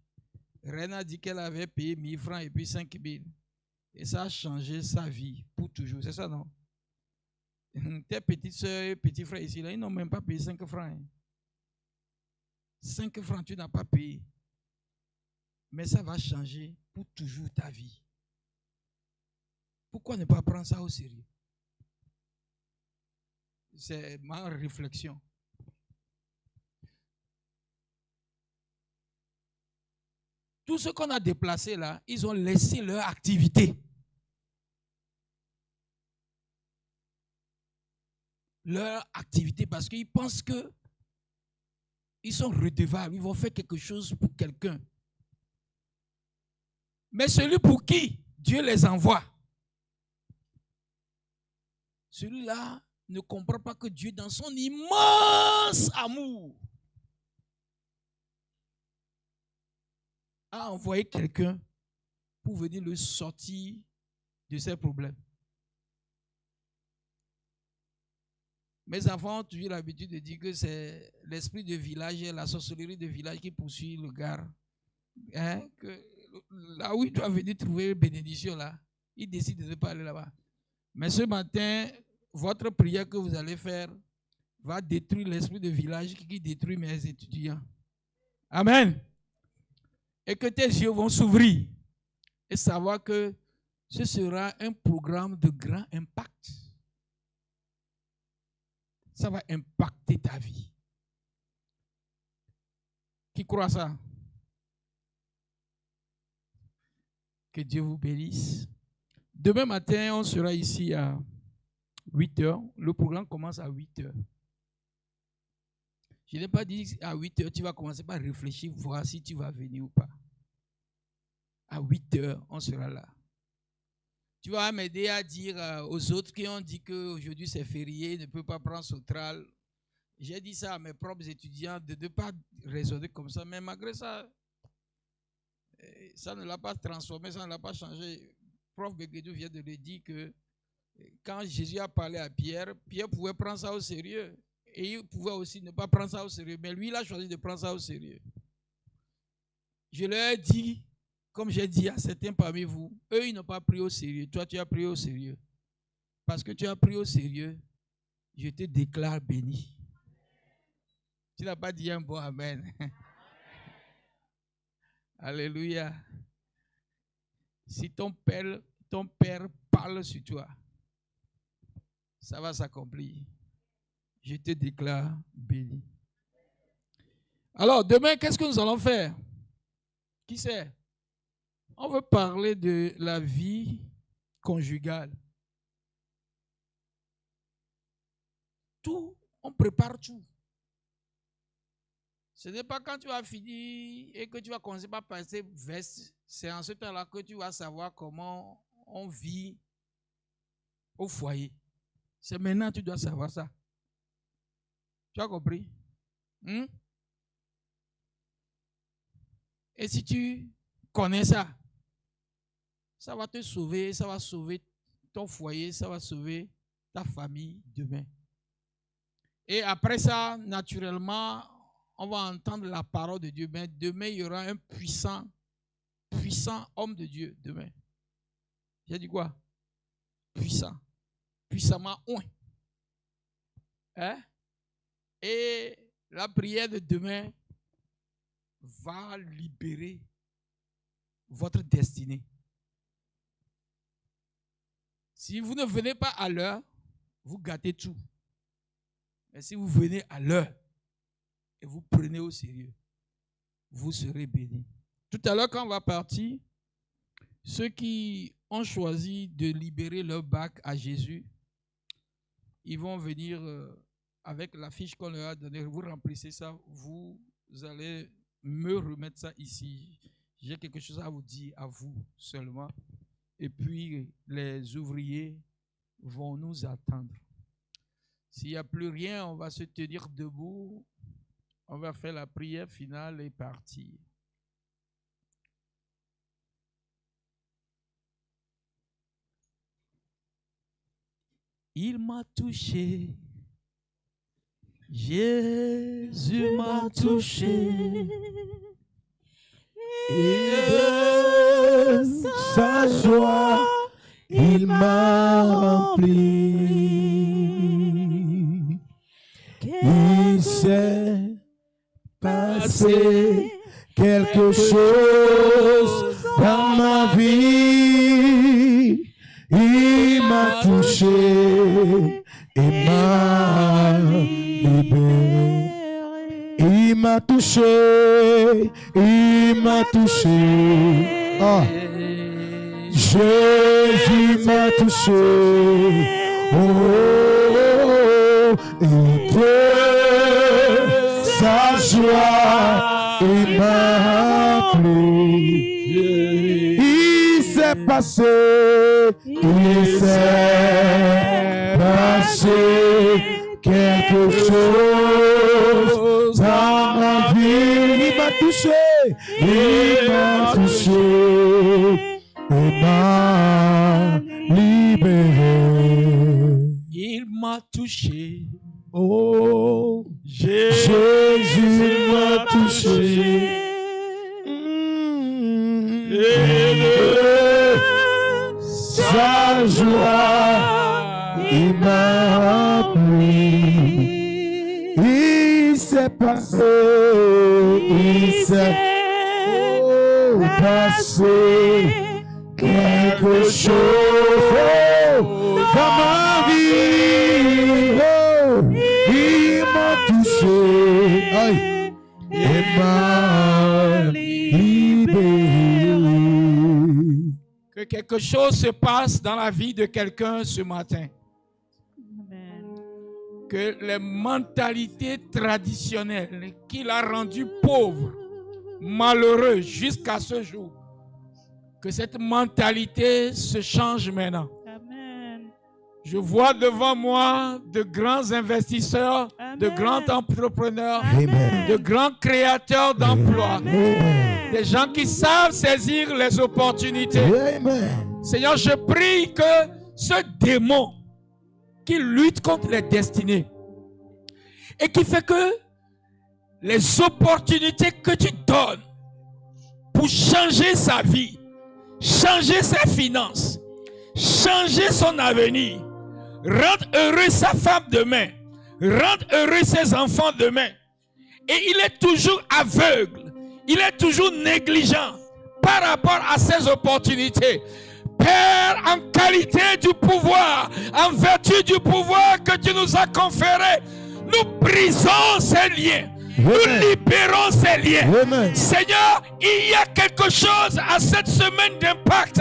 Reine a dit qu'elle avait payé 1000 francs et puis 5000. Et ça a changé sa vie pour toujours. C'est ça, non? Tes petites soeurs et petits frères ici, là, ils n'ont même pas payé 5 francs. Hein. 5 francs, tu n'as pas payé. Mais ça va changer pour toujours ta vie. Pourquoi ne pas prendre ça au sérieux? C'est ma réflexion. Tous ceux qu'on a déplacés là, ils ont laissé leur activité. Leur activité parce qu'ils pensent que ils sont redevables, ils vont faire quelque chose pour quelqu'un. Mais celui pour qui Dieu les envoie, celui-là, ne comprend pas que Dieu, dans son immense amour, a envoyé quelqu'un pour venir le sortir de ses problèmes. Mes enfants ont toujours l'habitude de dire que c'est l'esprit de village et la sorcellerie de village qui poursuit le gars. Hein? Que là où il doit venir trouver une bénédiction, là, il décide de ne pas aller là-bas. Mais ce matin, votre prière que vous allez faire va détruire l'esprit de village qui détruit mes étudiants. Amen. Et que tes yeux vont s'ouvrir et savoir que ce sera un programme de grand impact. Ça va impacter ta vie. Qui croit ça? Que Dieu vous bénisse. Demain matin, on sera ici à 8 h. Le programme commence à 8 h. Je n'ai pas dit à 8 h, tu vas commencer par réfléchir, voir si tu vas venir ou pas. À 8 h, on sera là. Tu vas m'aider à dire aux autres qui ont dit qu'aujourd'hui c'est férié, ne peut pas prendre Sotral. J'ai dit ça à mes propres étudiants de ne pas raisonner comme ça, mais malgré ça, ça ne l'a pas transformé, ça ne l'a pas changé. Prof Begedou vient de le dire que quand Jésus a parlé à Pierre, Pierre pouvait prendre ça au sérieux. Et il pouvait aussi ne pas prendre ça au sérieux. Mais lui, il a choisi de prendre ça au sérieux. Je leur ai dit, comme j'ai dit à certains parmi vous, eux, ils n'ont pas pris au sérieux. Toi, tu as pris au sérieux. Parce que tu as pris au sérieux, je te déclare béni. Tu n'as pas dit un bon amen. Alléluia. Si ton père parle sur toi, ça va s'accomplir. Je te déclare béni. Alors, demain, qu'est-ce que nous allons faire? Qui sait? On veut parler de la vie conjugale. Tout, on prépare tout. Ce n'est pas quand tu vas finir et que tu vas commencer par passer veste. C'est en ce temps-là que tu vas savoir comment on vit au foyer. C'est maintenant que tu dois savoir ça. Tu as compris? Et si tu connais ça, ça va te sauver, ça va sauver ton foyer, ça va sauver ta famille demain. Et après ça, naturellement, on va entendre la parole de Dieu. Mais demain, il y aura un puissant homme de Dieu demain. J'ai dit quoi? Puissant. Puissamment oint. Hein? Et la prière de demain va libérer votre destinée. Si vous ne venez pas à l'heure, vous gâtez tout. Mais si vous venez à l'heure et vous prenez au sérieux, vous serez bénis. Tout à l'heure, quand on va partir, ceux qui ont choisi de libérer leur bac à Jésus, ils vont venir avec la fiche qu'on leur a donnée. Vous remplissez ça, vous allez me remettre ça ici. J'ai quelque chose à vous dire, à vous seulement. Et puis, les ouvriers vont nous attendre. S'il n'y a plus rien, on va se tenir debout. On va faire la prière finale et partir. Il m'a touché. Jésus m'a touché. Et de sa joie, il m'a rempli. Il s'est passé quelque chose dans ma vie. Il m'a touché et m'a libéré. Il m'a touché, il m'a touché. Ah. Jésus m'a touché. Oh, et de sa joie, il m'a plu. Il s'est passé, il s'est passé quelque chose dans ma vie. Il m'a touché, il m'a touché et m'a libéré. Il m'a touché. Oh, Jésus m'a touché. Et de sa joie, il m'a rempli. Il s'est passé, il s'est passé quelque chose dans ma vie. Oh, il m'a touché et m'a libéré. Que quelque chose se passe dans la vie de quelqu'un ce matin. Que les mentalités traditionnelles qui l'ont rendu pauvre, malheureux jusqu'à ce jour, que cette mentalité se change maintenant. Amen. Je vois devant moi de grands investisseurs, Amen. de grands entrepreneurs, Amen. de grands créateurs d'emplois, Amen. des gens qui savent saisir les opportunités. Amen. Seigneur, je prie que ce démon qui lutte contre les destinées et qui fait que les opportunités que tu donnes pour changer sa vie, changer ses finances, changer son avenir, rendre heureux sa femme demain, rendre heureux ses enfants demain. Et il est toujours aveugle, il est toujours négligent par rapport à ces opportunités. Père, en qualité du pouvoir, en vertu du pouvoir que tu nous as conféré, nous brisons ces liens. Nous libérons ces liens. Amen. Seigneur, il y a quelque chose à cette semaine d'impact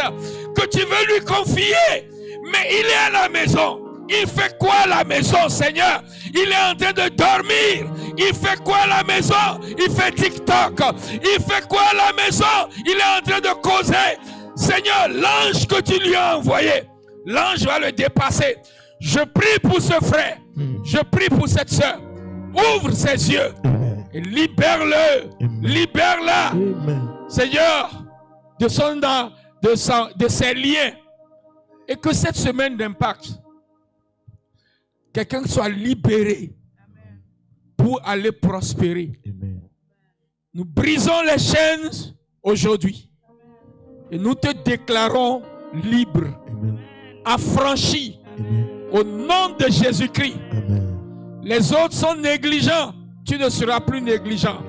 que tu veux lui confier. Mais il est à la maison. Il fait quoi à la maison, Seigneur? Il est en train de dormir. Il fait quoi à la maison? Il fait TikTok. Il fait quoi à la maison? Il est en train de causer. Seigneur, l'ange que tu lui as envoyé, l'ange va le dépasser. Je prie pour ce frère. Je prie pour cette soeur. Ouvre ses yeux et libère-le. Libère-la. Seigneur, de ses liens. Et que cette semaine d'impact, quelqu'un soit libéré pour aller prospérer. Nous brisons les chaînes aujourd'hui. Et nous te déclarons libre, affranchi, au nom de Jésus-Christ. Les autres sont négligents, tu ne seras plus négligent.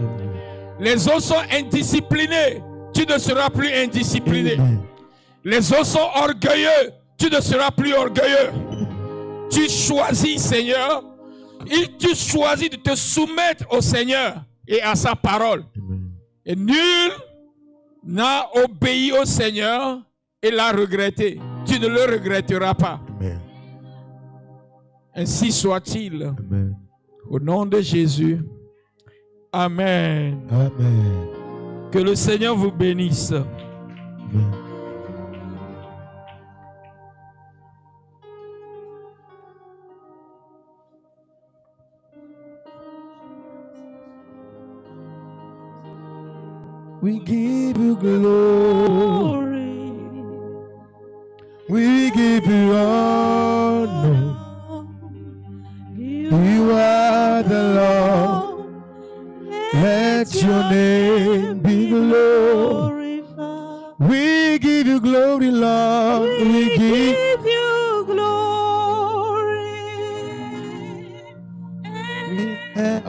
Les autres sont indisciplinés, tu ne seras plus indiscipliné. Les autres sont orgueilleux, tu ne seras plus orgueilleux. Tu choisis, Seigneur, et tu choisis de te soumettre au Seigneur et à sa parole. Et nul n'a obéi au Seigneur et l'a regretté. Tu ne le regretteras pas. Amen. Ainsi soit-il. Amen. Au nom de Jésus. Amen. Amen. Que le Seigneur vous bénisse. Amen. We give you glory. We give you honor. You are the Lord. Let your name be glorified. We give you glory, Lord. We give you glory. And